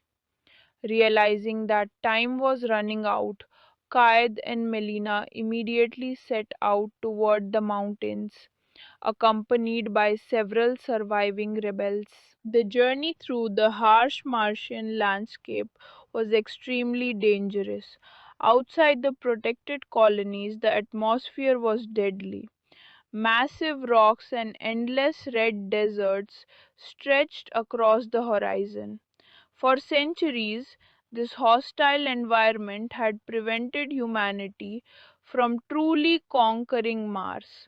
Realizing that time was running out, Qaed and Melina immediately set out toward the mountains, accompanied by several surviving rebels. The journey through the harsh Martian landscape was extremely dangerous. Outside the protected colonies, the atmosphere was deadly. Massive rocks and endless red deserts stretched across the horizon. For centuries, this hostile environment had prevented humanity from truly conquering Mars.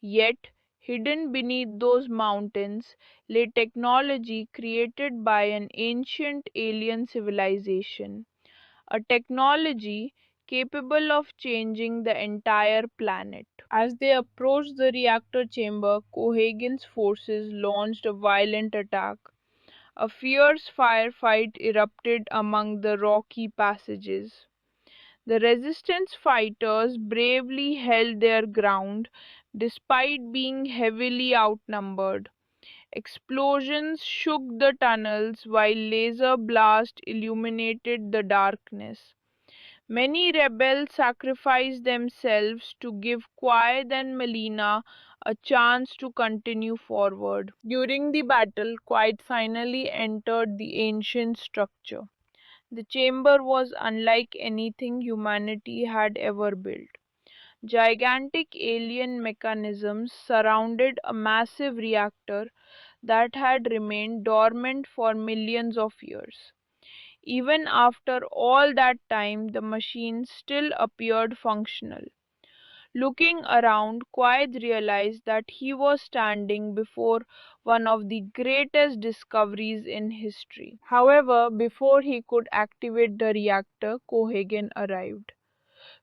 Yet, hidden beneath those mountains lay technology created by an ancient alien civilization, a technology capable of changing the entire planet. As they approached the reactor chamber, Cohagen's forces launched a violent attack. A fierce firefight erupted among the rocky passages. The resistance fighters bravely held their ground despite being heavily outnumbered. Explosions shook the tunnels while laser blasts illuminated the darkness. Many rebels sacrificed themselves to give Quaid and Melina a chance to continue forward. During the battle, Quaid finally entered the ancient structure. The chamber was unlike anything humanity had ever built. Gigantic alien mechanisms surrounded a massive reactor that had remained dormant for millions of years. Even after all that time, the machine still appeared functional. Looking around, Quaid realized that he was standing before one of the greatest discoveries in history. However, before he could activate the reactor, Cohagen arrived.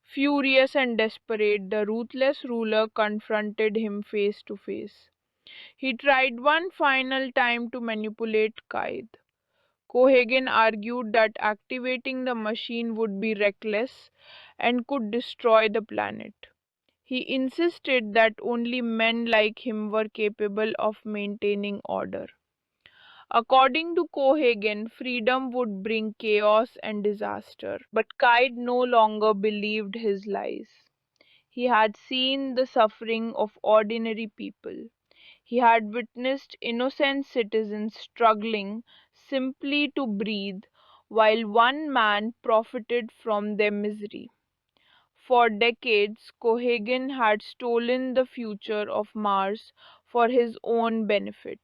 Furious and desperate, the ruthless ruler confronted him face to face. He tried one final time to manipulate Qaid. Cohagen argued that activating the machine would be reckless and could destroy the planet. He insisted that only men like him were capable of maintaining order. According to Cohagen, freedom would bring chaos and disaster. But Kite no longer believed his lies. He had seen the suffering of ordinary people. He had witnessed innocent citizens struggling simply to breathe while one man profited from their misery. For decades, Cohagen had stolen the future of Mars for his own benefit.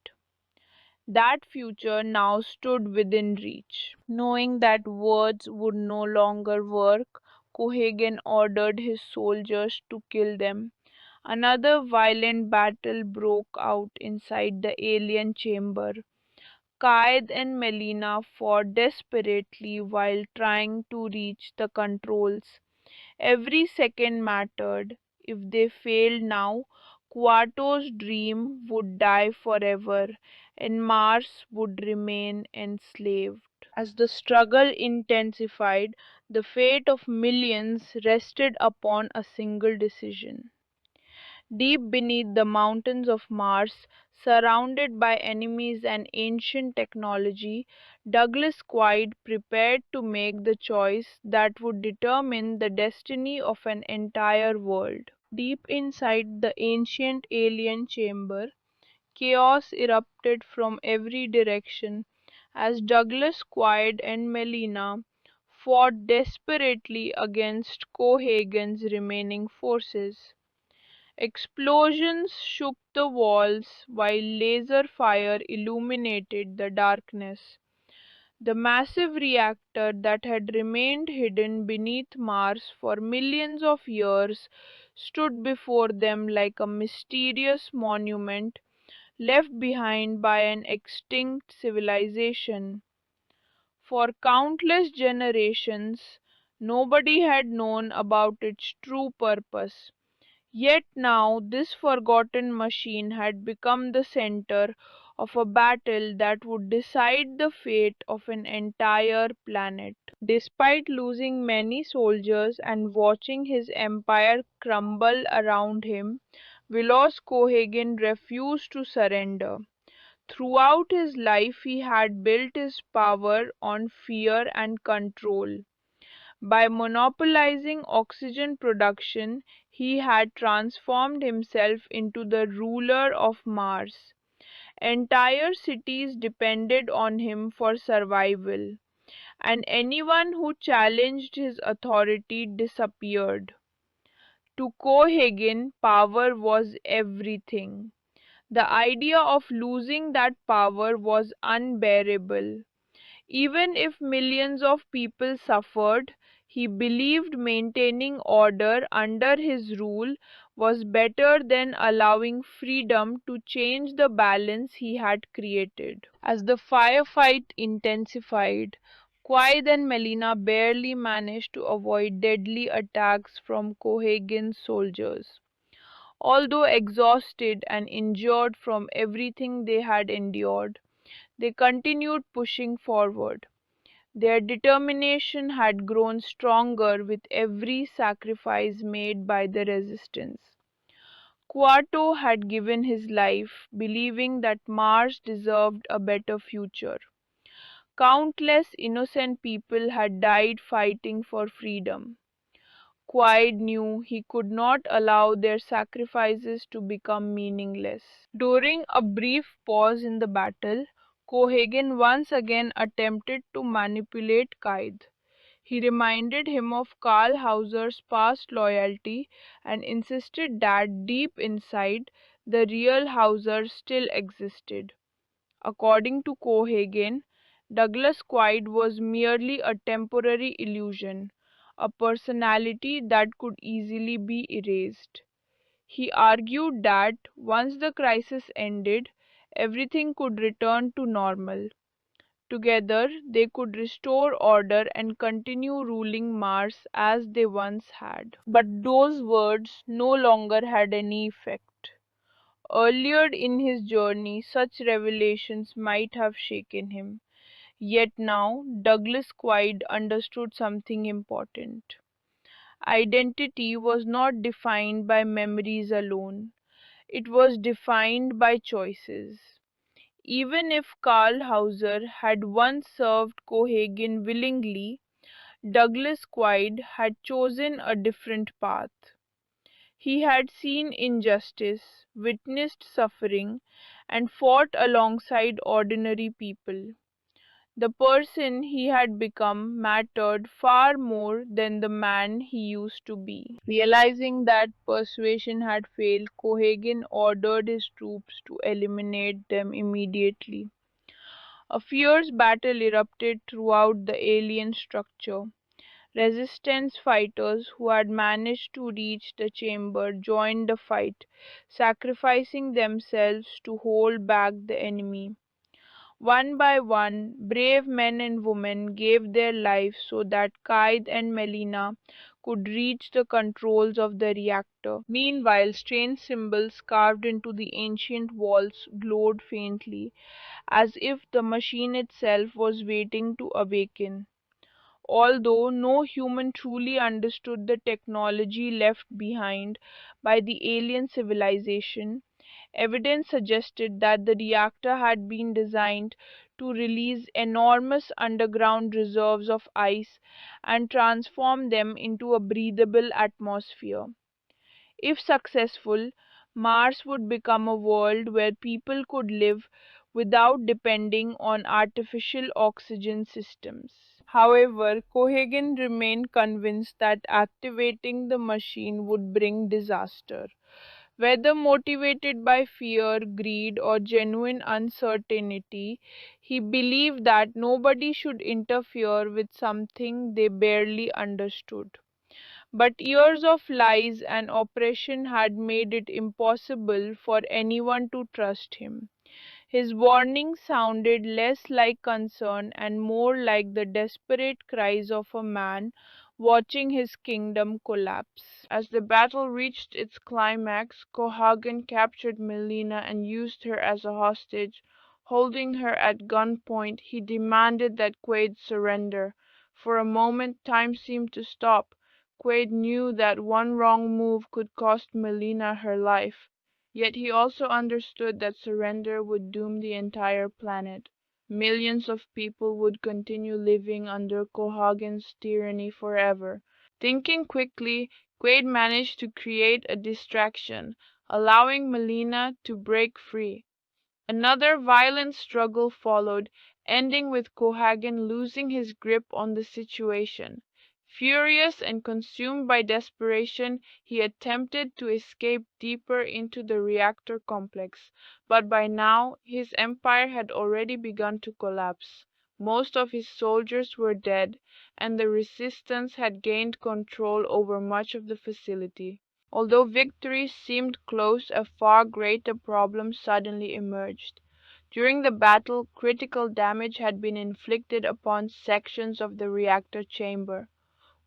That future now stood within reach. Knowing that words would no longer work, Cohagen ordered his soldiers to kill them. Another violent battle broke out inside the alien chamber. Qaid and Melina fought desperately while trying to reach the controls. Every second mattered. If they failed now, Kuato's dream would die forever and Mars would remain enslaved. As the struggle intensified, the fate of millions rested upon a single decision. Deep beneath the mountains of Mars, surrounded by enemies and ancient technology, Douglas Quaid prepared to make the choice that would determine the destiny of an entire world. Deep inside the ancient alien chamber, chaos erupted from every direction as Douglas Quaid and Melina fought desperately against Cohagen's remaining forces. Explosions shook the walls while laser fire illuminated the darkness. The massive reactor that had remained hidden beneath Mars for millions of years stood before them like a mysterious monument left behind by an extinct civilization. For countless generations, nobody had known about its true purpose. Yet now this forgotten machine had become the center of a battle that would decide the fate of an entire planet. Despite losing many soldiers and watching his empire crumble around him, Wilos Cohagen refused to surrender. Throughout his life he had built his power on fear and control. By monopolizing oxygen production, he had transformed himself into the ruler of Mars. Entire cities depended on him for survival, and anyone who challenged his authority disappeared. To Cohagen, power was everything. The idea of losing that power was unbearable. Even if millions of people suffered, he believed maintaining order under his rule was better than allowing freedom to change the balance he had created. As the firefight intensified, Quaid and Melina barely managed to avoid deadly attacks from Cohagen's soldiers. Although exhausted and injured from everything they had endured, they continued pushing forward. Their determination had grown stronger with every sacrifice made by the resistance. Quarto had given his life, believing that Mars deserved a better future. Countless innocent people had died fighting for freedom. Quaid knew he could not allow their sacrifices to become meaningless. During a brief pause in the battle, Cohagen once again attempted to manipulate Quaid. He reminded him of Karl Hauser's past loyalty and insisted that deep inside, the real Hauser still existed. According to Cohagen, Douglas Quaid was merely a temporary illusion, a personality that could easily be erased. He argued that once the crisis ended, everything could return to normal. Together, they could restore order and continue ruling Mars as they once had. But those words no longer had any effect. Earlier in his journey, such revelations might have shaken him. Yet now, Douglas Quaid understood something important. Identity was not defined by memories alone, it was defined by choices. Even if Karl Hauser had once served Cohagen willingly, Douglas Quaid had chosen a different path. He had seen injustice, witnessed suffering, and fought alongside ordinary people. The person he had become mattered far more than the man he used to be. Realizing that persuasion had failed, Cohagen ordered his troops to eliminate them immediately. A fierce battle erupted throughout the alien structure. Resistance fighters who had managed to reach the chamber joined the fight, sacrificing themselves to hold back the enemy. One by one, brave men and women gave their lives so that Kaid and Melina could reach the controls of the reactor. Meanwhile, strange symbols carved into the ancient walls glowed faintly, as if the machine itself was waiting to awaken. Although no human truly understood the technology left behind by the alien civilization, evidence suggested that the reactor had been designed to release enormous underground reserves of ice and transform them into a breathable atmosphere. If successful, Mars would become a world where people could live without depending on artificial oxygen systems. However, Cohagen remained convinced that activating the machine would bring disaster. Whether motivated by fear, greed, or genuine uncertainty, he believed that nobody should interfere with something they barely understood. But years of lies and oppression had made it impossible for anyone to trust him. His warning sounded less like concern and more like the desperate cries of a man watching his kingdom collapse. As the battle reached its climax, Cohagen captured Melina and used her as a hostage. Holding her at gunpoint, he demanded that Quaid surrender. For a moment time seemed to stop. Quaid knew that one wrong move could cost Melina her life. Yet he also understood that surrender would doom the entire planet. Millions of people would continue living under Cohagen's tyranny forever. Thinking quickly, Quaid managed to create a distraction, allowing Melina to break free. Another violent struggle followed, ending with Cohagen losing his grip on the situation. Furious and consumed by desperation, he attempted to escape deeper into the reactor complex, but by now his empire had already begun to collapse. Most of his soldiers were dead, and the resistance had gained control over much of the facility. Although victory seemed close, a far greater problem suddenly emerged. During the battle, critical damage had been inflicted upon sections of the reactor chamber.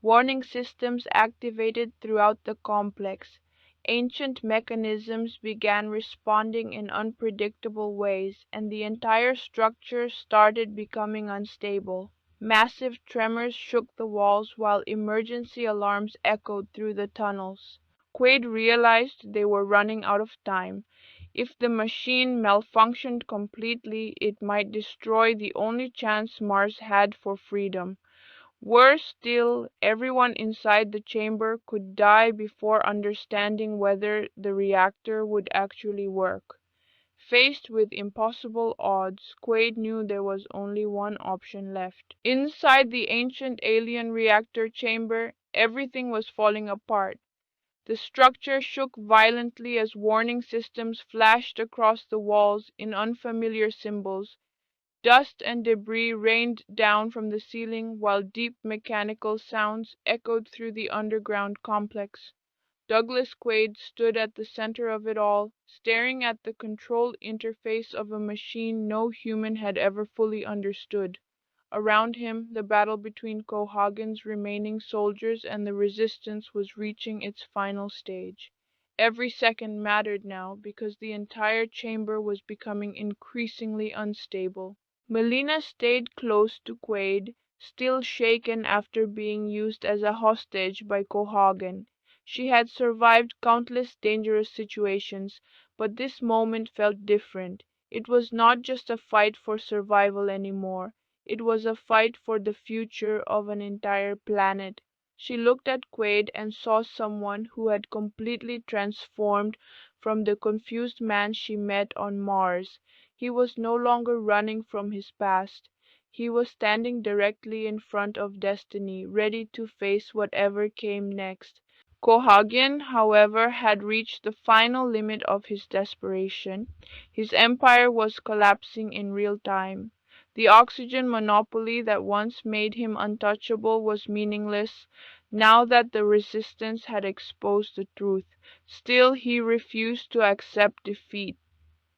Warning systems activated throughout the complex. Ancient mechanisms began responding in unpredictable ways, and the entire structure started becoming unstable. Massive tremors shook the walls while emergency alarms echoed through the tunnels. Quaid realized they were running out of time. If the machine malfunctioned completely, it might destroy the only chance Mars had for freedom. Worse still, everyone inside the chamber could die before understanding whether the reactor would actually work. Faced with impossible odds, Quaid knew there was only one option left. Inside the ancient alien reactor chamber, everything was falling apart. The structure shook violently as warning systems flashed across the walls in unfamiliar symbols. Dust and debris rained down from the ceiling, while deep mechanical sounds echoed through the underground complex. Douglas Quaid stood at the center of it all, staring at the control interface of a machine no human had ever fully understood. Around him, the battle between Cohagen's remaining soldiers and the resistance was reaching its final stage. Every second mattered now, because the entire chamber was becoming increasingly unstable. Melina stayed close to Quaid, still shaken after being used as a hostage by Cohagen. She had survived countless dangerous situations, but this moment felt different. It was not just a fight for survival anymore. It was a fight for the future of an entire planet. She looked at Quaid and saw someone who had completely transformed from the confused man she met on Mars. He was no longer running from his past. He was standing directly in front of destiny, ready to face whatever came next. Cohagen, however, had reached the final limit of his desperation. His empire was collapsing in real time. The oxygen monopoly that once made him untouchable was meaningless, now that the resistance had exposed the truth. Still, he refused to accept defeat.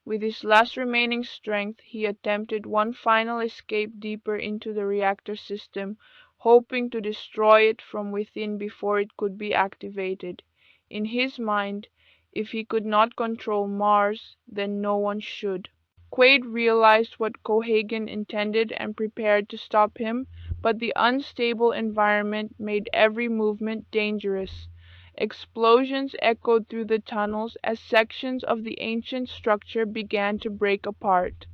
With his last remaining strength, he attempted one final escape deeper into the reactor system, hoping to destroy it from within before it could be activated. In his mind, if he could not control Mars, then no one should. Quaid realized what Cohagen intended and prepared to stop him, but the unstable environment made every movement dangerous. Explosions echoed through the tunnels as sections of the ancient structure began to break apart.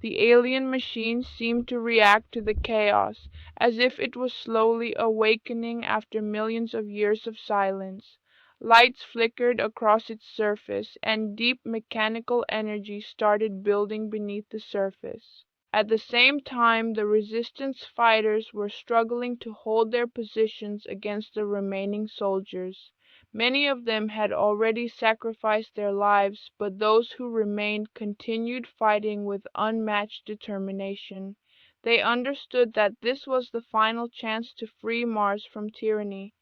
The alien machine seemed to react to the chaos, as if it was slowly awakening after millions of years of silence. Lights flickered across its surface, and deep mechanical energy started building beneath the surface. At the same time, the resistance fighters were struggling to hold their positions against the remaining soldiers. Many of them had already sacrificed their lives, but those who remained continued fighting with unmatched determination. They understood that this was the final chance to free Mars from tyranny.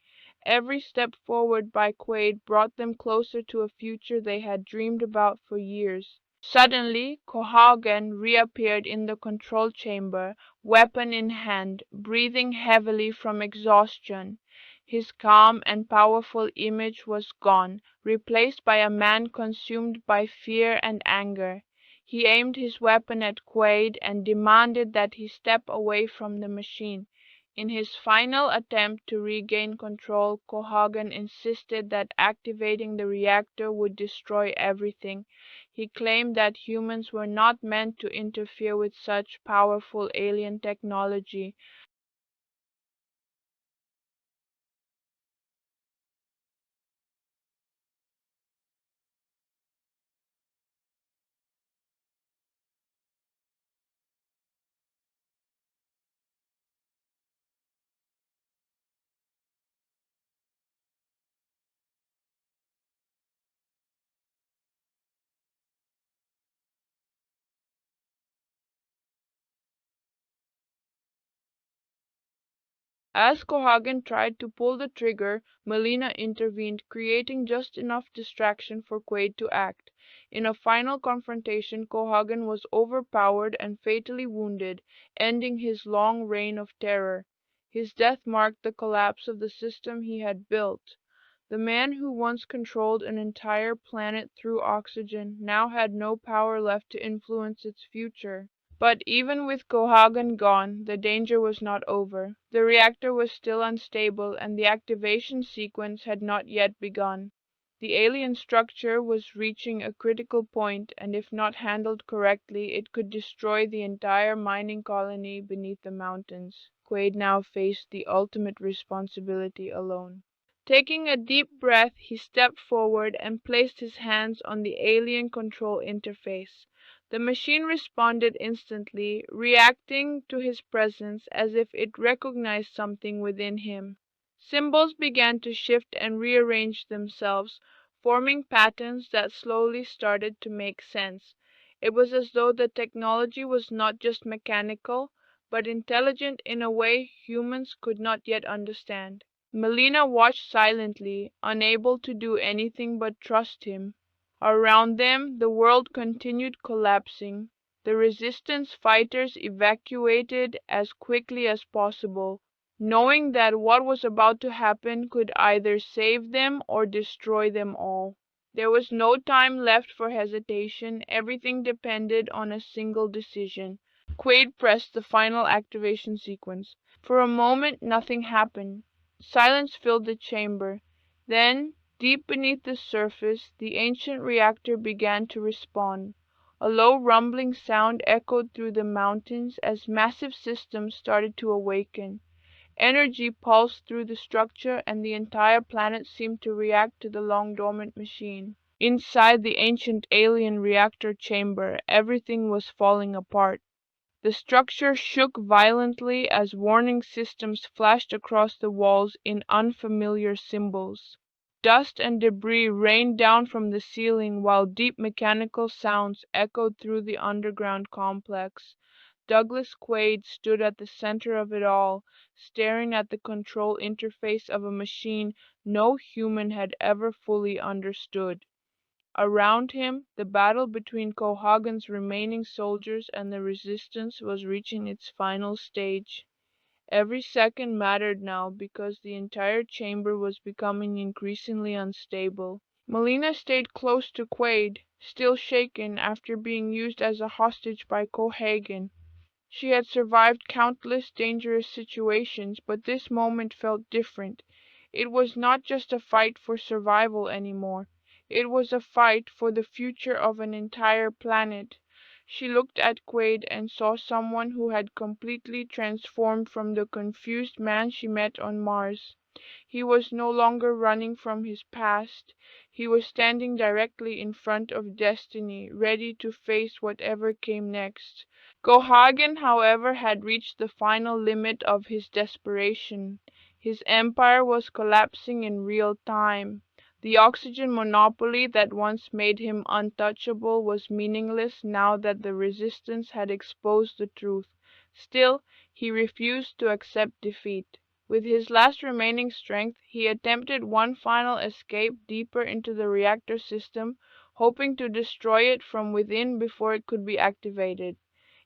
Every step forward by Quaid brought them closer to a future they had dreamed about for years. Suddenly, Cohaugen reappeared in the control chamber, weapon in hand, breathing heavily from exhaustion. His calm and powerful image was gone, replaced by a man consumed by fear and anger. He aimed his weapon at Quaid and demanded that he step away from the machine. In his final attempt to regain control, Cohaugen insisted that activating the reactor would destroy everything. He claimed that humans were not meant to interfere with such powerful alien technology. As Cohaugen tried to pull the trigger, Melina intervened, creating just enough distraction for Quaid to act. In a final confrontation, Cohaugen was overpowered and fatally wounded, ending his long reign of terror. His death marked the collapse of the system he had built. The man who once controlled an entire planet through oxygen now had no power left to influence its future. But even with Cohaugen gone, the danger was not over. The reactor was still unstable, and the activation sequence had not yet begun. The alien structure was reaching a critical point, and if not handled correctly, it could destroy the entire mining colony beneath the mountains. Quaid now faced the ultimate responsibility alone. Taking a deep breath, he stepped forward and placed his hands on the alien control interface. The machine responded instantly, reacting to his presence as if it recognized something within him. Symbols began to shift and rearrange themselves, forming patterns that slowly started to make sense. It was as though the technology was not just mechanical, but intelligent in a way humans could not yet understand. Melina watched silently, unable to do anything but trust him. Around them, the world continued collapsing. The resistance fighters evacuated as quickly as possible, knowing that what was about to happen could either save them or destroy them all. There was no time left for hesitation. Everything depended on a single decision. Quaid pressed the final activation sequence. For a moment nothing happened. Silence filled the chamber. Then, deep beneath the surface, the ancient reactor began to respond. A low rumbling sound echoed through the mountains as massive systems started to awaken. Energy pulsed through the structure, and the entire planet seemed to react to the long dormant machine. Inside the ancient alien reactor chamber, everything was falling apart. The structure shook violently as warning systems flashed across the walls in unfamiliar symbols. Dust and debris rained down from the ceiling while deep mechanical sounds echoed through the underground complex. Douglas Quaid stood at the center of it all, staring at the control interface of a machine no human had ever fully understood. Around him, the battle between Cohaugen's remaining soldiers and the resistance was reaching its final stage. Every second mattered now because the entire chamber was becoming increasingly unstable. Melina stayed close to Quaid, still shaken after being used as a hostage by Cohaugen. She had survived countless dangerous situations, but this moment felt different. It was not just a fight for survival anymore. It was a fight for the future of an entire planet. She looked at Quaid and saw someone who had completely transformed from the confused man she met on Mars. He was no longer running from his past. He was standing directly in front of destiny, ready to face whatever came next. Cohaugen, however, had reached the final limit of his desperation. His empire was collapsing in real time. The oxygen monopoly that once made him untouchable was meaningless now that the resistance had exposed the truth. Still, he refused to accept defeat. With his last remaining strength, he attempted one final escape deeper into the reactor system, hoping to destroy it from within before it could be activated.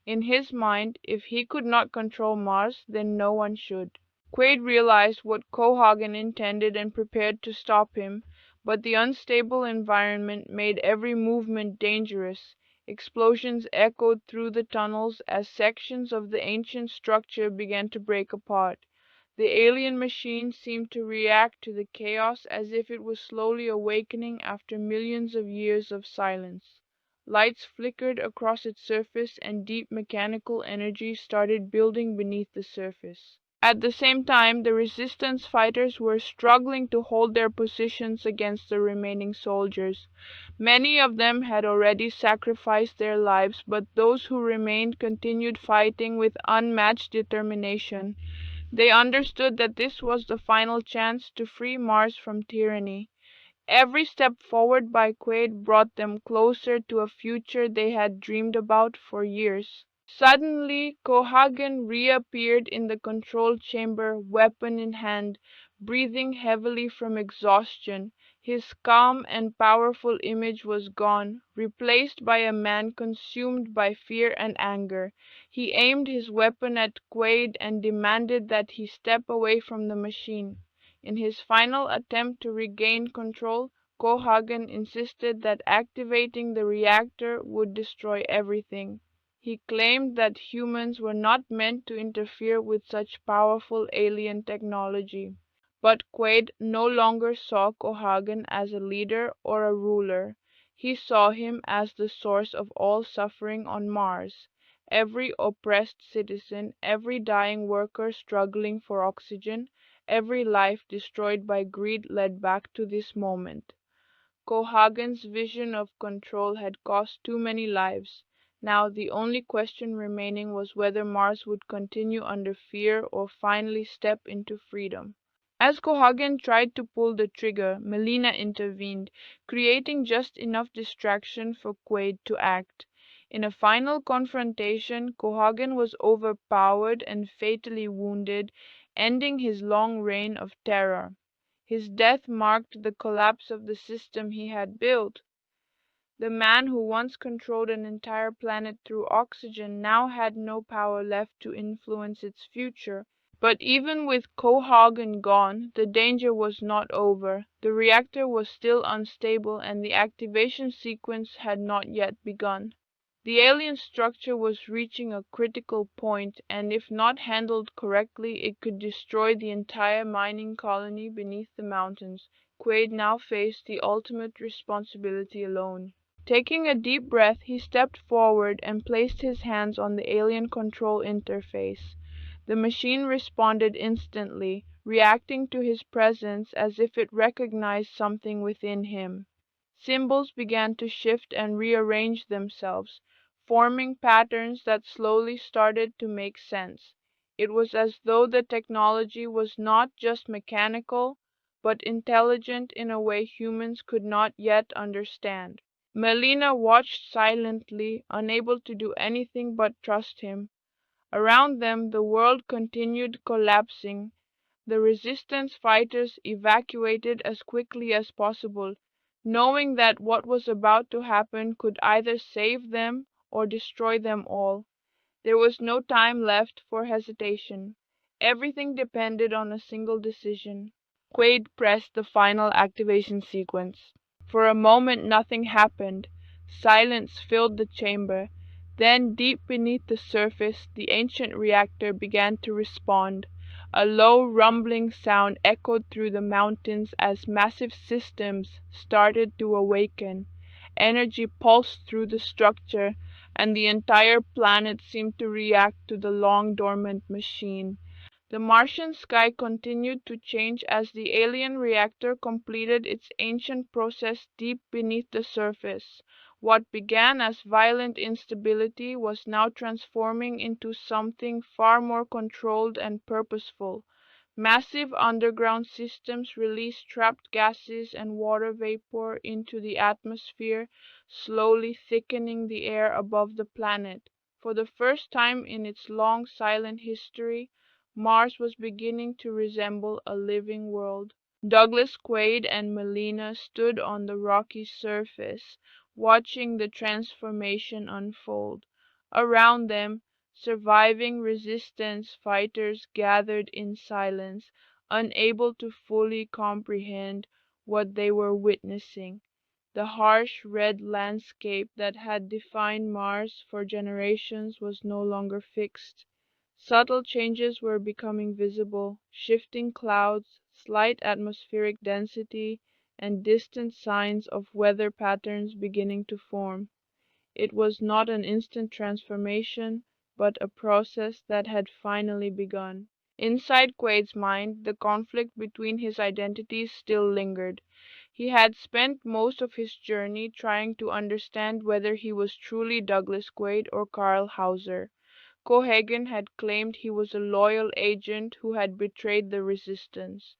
In his mind, if he could not control Mars, then no one should. Quaid realized what Cohaagen intended and prepared to stop him, but the unstable environment made every movement dangerous. Explosions echoed through the tunnels as sections of the ancient structure began to break apart. The alien machine seemed to react to the chaos as if it was slowly awakening after millions of years of silence. Lights flickered across its surface and deep mechanical energy started building beneath the surface. At the same time, the resistance fighters were struggling to hold their positions against the remaining soldiers. Many of them had already sacrificed their lives, but those who remained continued fighting with unmatched determination. They understood that this was the final chance to free Mars from tyranny. Every step forward by Quaid brought them closer to a future they had dreamed about for years. Suddenly, Cohaagen reappeared in the control chamber, weapon in hand, breathing heavily from exhaustion. His calm and powerful image was gone, replaced by a man consumed by fear and anger. He aimed his weapon at Quaid and demanded that he step away from the machine. In his final attempt to regain control, Cohaagen insisted that activating the reactor would destroy everything. He claimed that humans were not meant to interfere with such powerful alien technology. But Quaid no longer saw Cohaagen as a leader or a ruler. He saw him as the source of all suffering on Mars. Every oppressed citizen, every dying worker struggling for oxygen, every life destroyed by greed led back to this moment. Cohaagen's vision of control had cost too many lives. Now the only question remaining was whether Mars would continue under fear or finally step into freedom. As Cohaagen tried to pull the trigger, Melina intervened, creating just enough distraction for Quaid to act. In a final confrontation, Cohaagen was overpowered and fatally wounded, ending his long reign of terror. His death marked the collapse of the system he had built. The man who once controlled an entire planet through oxygen now had no power left to influence its future. But even with Cohaagen gone, the danger was not over. The reactor was still unstable and the activation sequence had not yet begun. The alien structure was reaching a critical point, and if not handled correctly, it could destroy the entire mining colony beneath the mountains. Quaid now faced the ultimate responsibility alone. Taking a deep breath, he stepped forward and placed his hands on the alien control interface. The machine responded instantly, reacting to his presence as if it recognized something within him. Symbols began to shift and rearrange themselves, forming patterns that slowly started to make sense. It was as though the technology was not just mechanical, but intelligent in a way humans could not yet understand. Melina watched silently, unable to do anything but trust him. Around them the world continued collapsing. The resistance fighters evacuated as quickly as possible, knowing that what was about to happen could either save them or destroy them all. There was no time left for hesitation. Everything depended on a single decision. Quaid pressed the final activation sequence. For a moment nothing happened. Silence filled the chamber. Then, deep beneath the surface, the ancient reactor began to respond. A low rumbling sound echoed through the mountains as massive systems started to awaken. Energy pulsed through the structure, and the entire planet seemed to react to the long dormant machine. The Martian sky continued to change as the alien reactor completed its ancient process deep beneath the surface. What began as violent instability was now transforming into something far more controlled and purposeful. Massive underground systems release trapped gases and water vapor into the atmosphere, slowly thickening the air above the planet. For the first time in its long silent history, Mars was beginning to resemble a living world. Douglas Quaid and Melina stood on the rocky surface, watching the transformation unfold. Around them, surviving resistance fighters gathered in silence, unable to fully comprehend what they were witnessing. The harsh red landscape that had defined Mars for generations was no longer fixed. Subtle changes were becoming visible: shifting clouds, slight atmospheric density, and distant signs of weather patterns beginning to form. It was not an instant transformation, but a process that had finally begun. Inside Quaid's mind, the conflict between his identities still lingered. He had spent most of his journey trying to understand whether he was truly Douglas Quaid or Carl Hauser. Cohagen had claimed he was a loyal agent who had betrayed the resistance.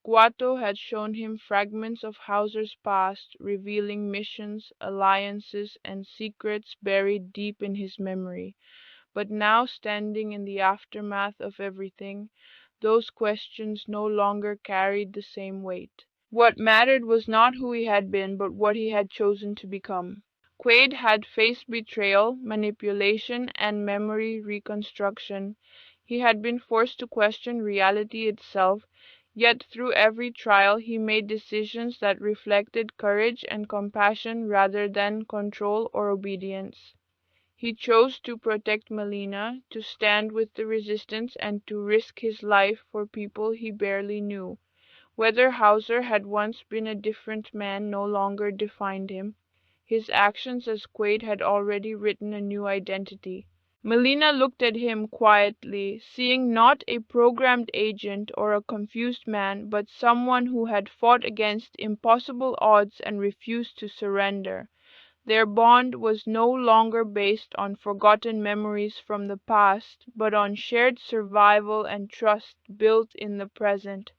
Kuato had shown him fragments of Hauser's past, revealing missions, alliances, and secrets buried deep in his memory. But now, standing in the aftermath of everything, those questions no longer carried the same weight. What mattered was not who he had been, but what he had chosen to become. Quaid had faced betrayal, manipulation, and memory reconstruction. He had been forced to question reality itself, yet through every trial he made decisions that reflected courage and compassion rather than control or obedience. He chose to protect Melina, to stand with the resistance, and to risk his life for people he barely knew. Whether Hauser had once been a different man no longer defined him. His actions as Quaid had already written a new identity. Melina looked at him quietly, seeing not a programmed agent or a confused man, but someone who had fought against impossible odds and refused to surrender. Their bond was no longer based on forgotten memories from the past, but on shared survival and trust built in the present.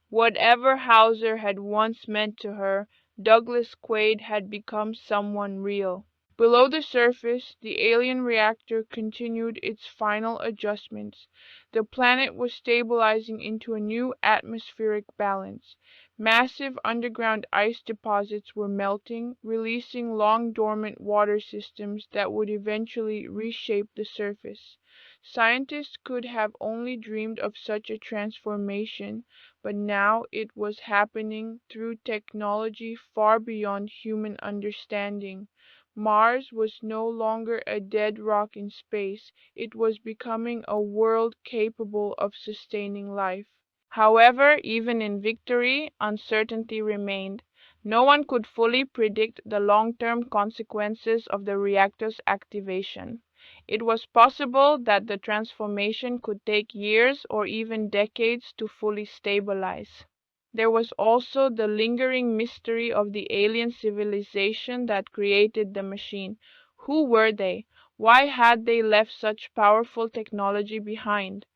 Whatever Hauser had once meant to her, Douglas Quaid had become someone real. Below the surface, the alien reactor continued its final adjustments. The planet was stabilizing into a new atmospheric balance. Massive underground ice deposits were melting, releasing long dormant water systems that would eventually reshape the surface. Scientists could have only dreamed of such a transformation, but now it was happening through technology far beyond human understanding. Mars was no longer a dead rock in space, it was becoming a world capable of sustaining life. However, even in victory, uncertainty remained. No one could fully predict the long-term consequences of the reactor's activation. It was possible that the transformation could take years or even decades to fully stabilize. There was also the lingering mystery of the alien civilization that created the machine. Who were they? Why had they left such powerful technology behind?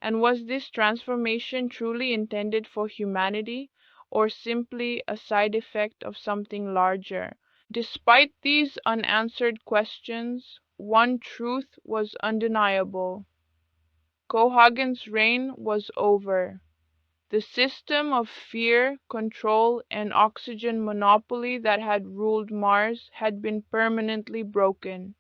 And was this transformation truly intended for humanity, or simply a side effect of something larger? Despite these unanswered questions, one truth was undeniable: Cohagen's reign was over. The system of fear, control, and oxygen monopoly that had ruled Mars had been permanently broken.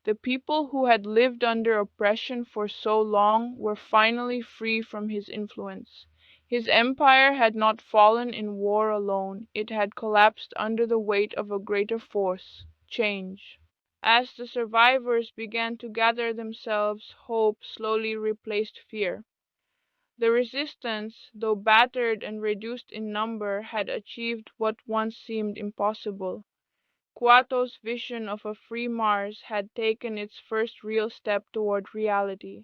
The people who had lived under oppression for so long were finally free from his influence. His empire had not fallen in war alone, it had collapsed under the weight of a greater force: change. As the survivors began to gather themselves, hope slowly replaced fear. The resistance, though battered and reduced in number, had achieved what once seemed impossible. Kuato's vision of a free Mars had taken its first real step toward reality.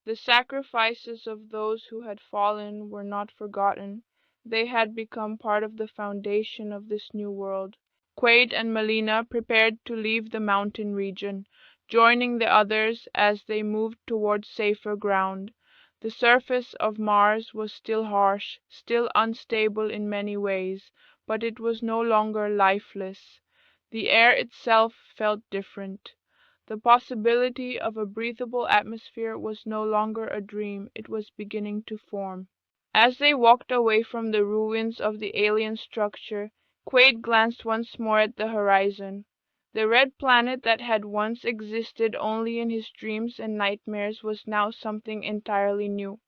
The sacrifices of those who had fallen were not forgotten. They had become part of the foundation of this new world. Quaid and Melina prepared to leave the mountain region, joining the others as they moved toward safer ground. The surface of Mars was still harsh, still unstable in many ways, but it was no longer lifeless. The air itself felt different. The possibility of a breathable atmosphere was no longer a dream, it was beginning to form. As they walked away from the ruins of the alien structure, Quaid glanced once more at the horizon. The red planet that had once existed only in his dreams and nightmares was now something entirely new.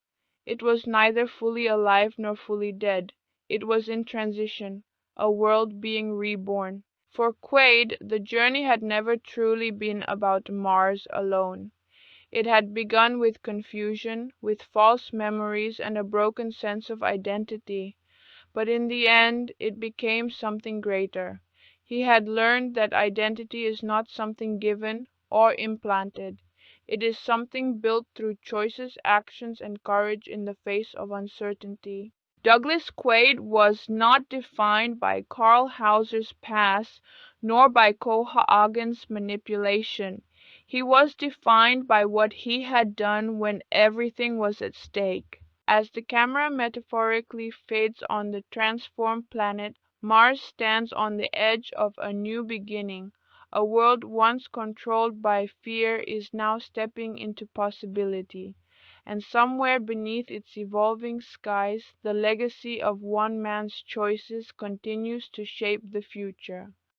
It was neither fully alive nor fully dead. It was in transition, a world being reborn. For Quaid, the journey had never truly been about Mars alone. It had begun with confusion, with false memories and a broken sense of identity, but in the end it became something greater. He had learned that identity is not something given or implanted. It is something built through choices, actions, and courage in the face of uncertainty. Douglas Quaid was not defined by Carl Hauser's past nor by Cohaagen's manipulation. He was defined by what he had done when everything was at stake. As the camera metaphorically fades on the transformed planet, Mars stands on the edge of a new beginning. A world once controlled by fear is now stepping into possibility, and somewhere beneath its evolving skies the legacy of one man's choices continues to shape the future.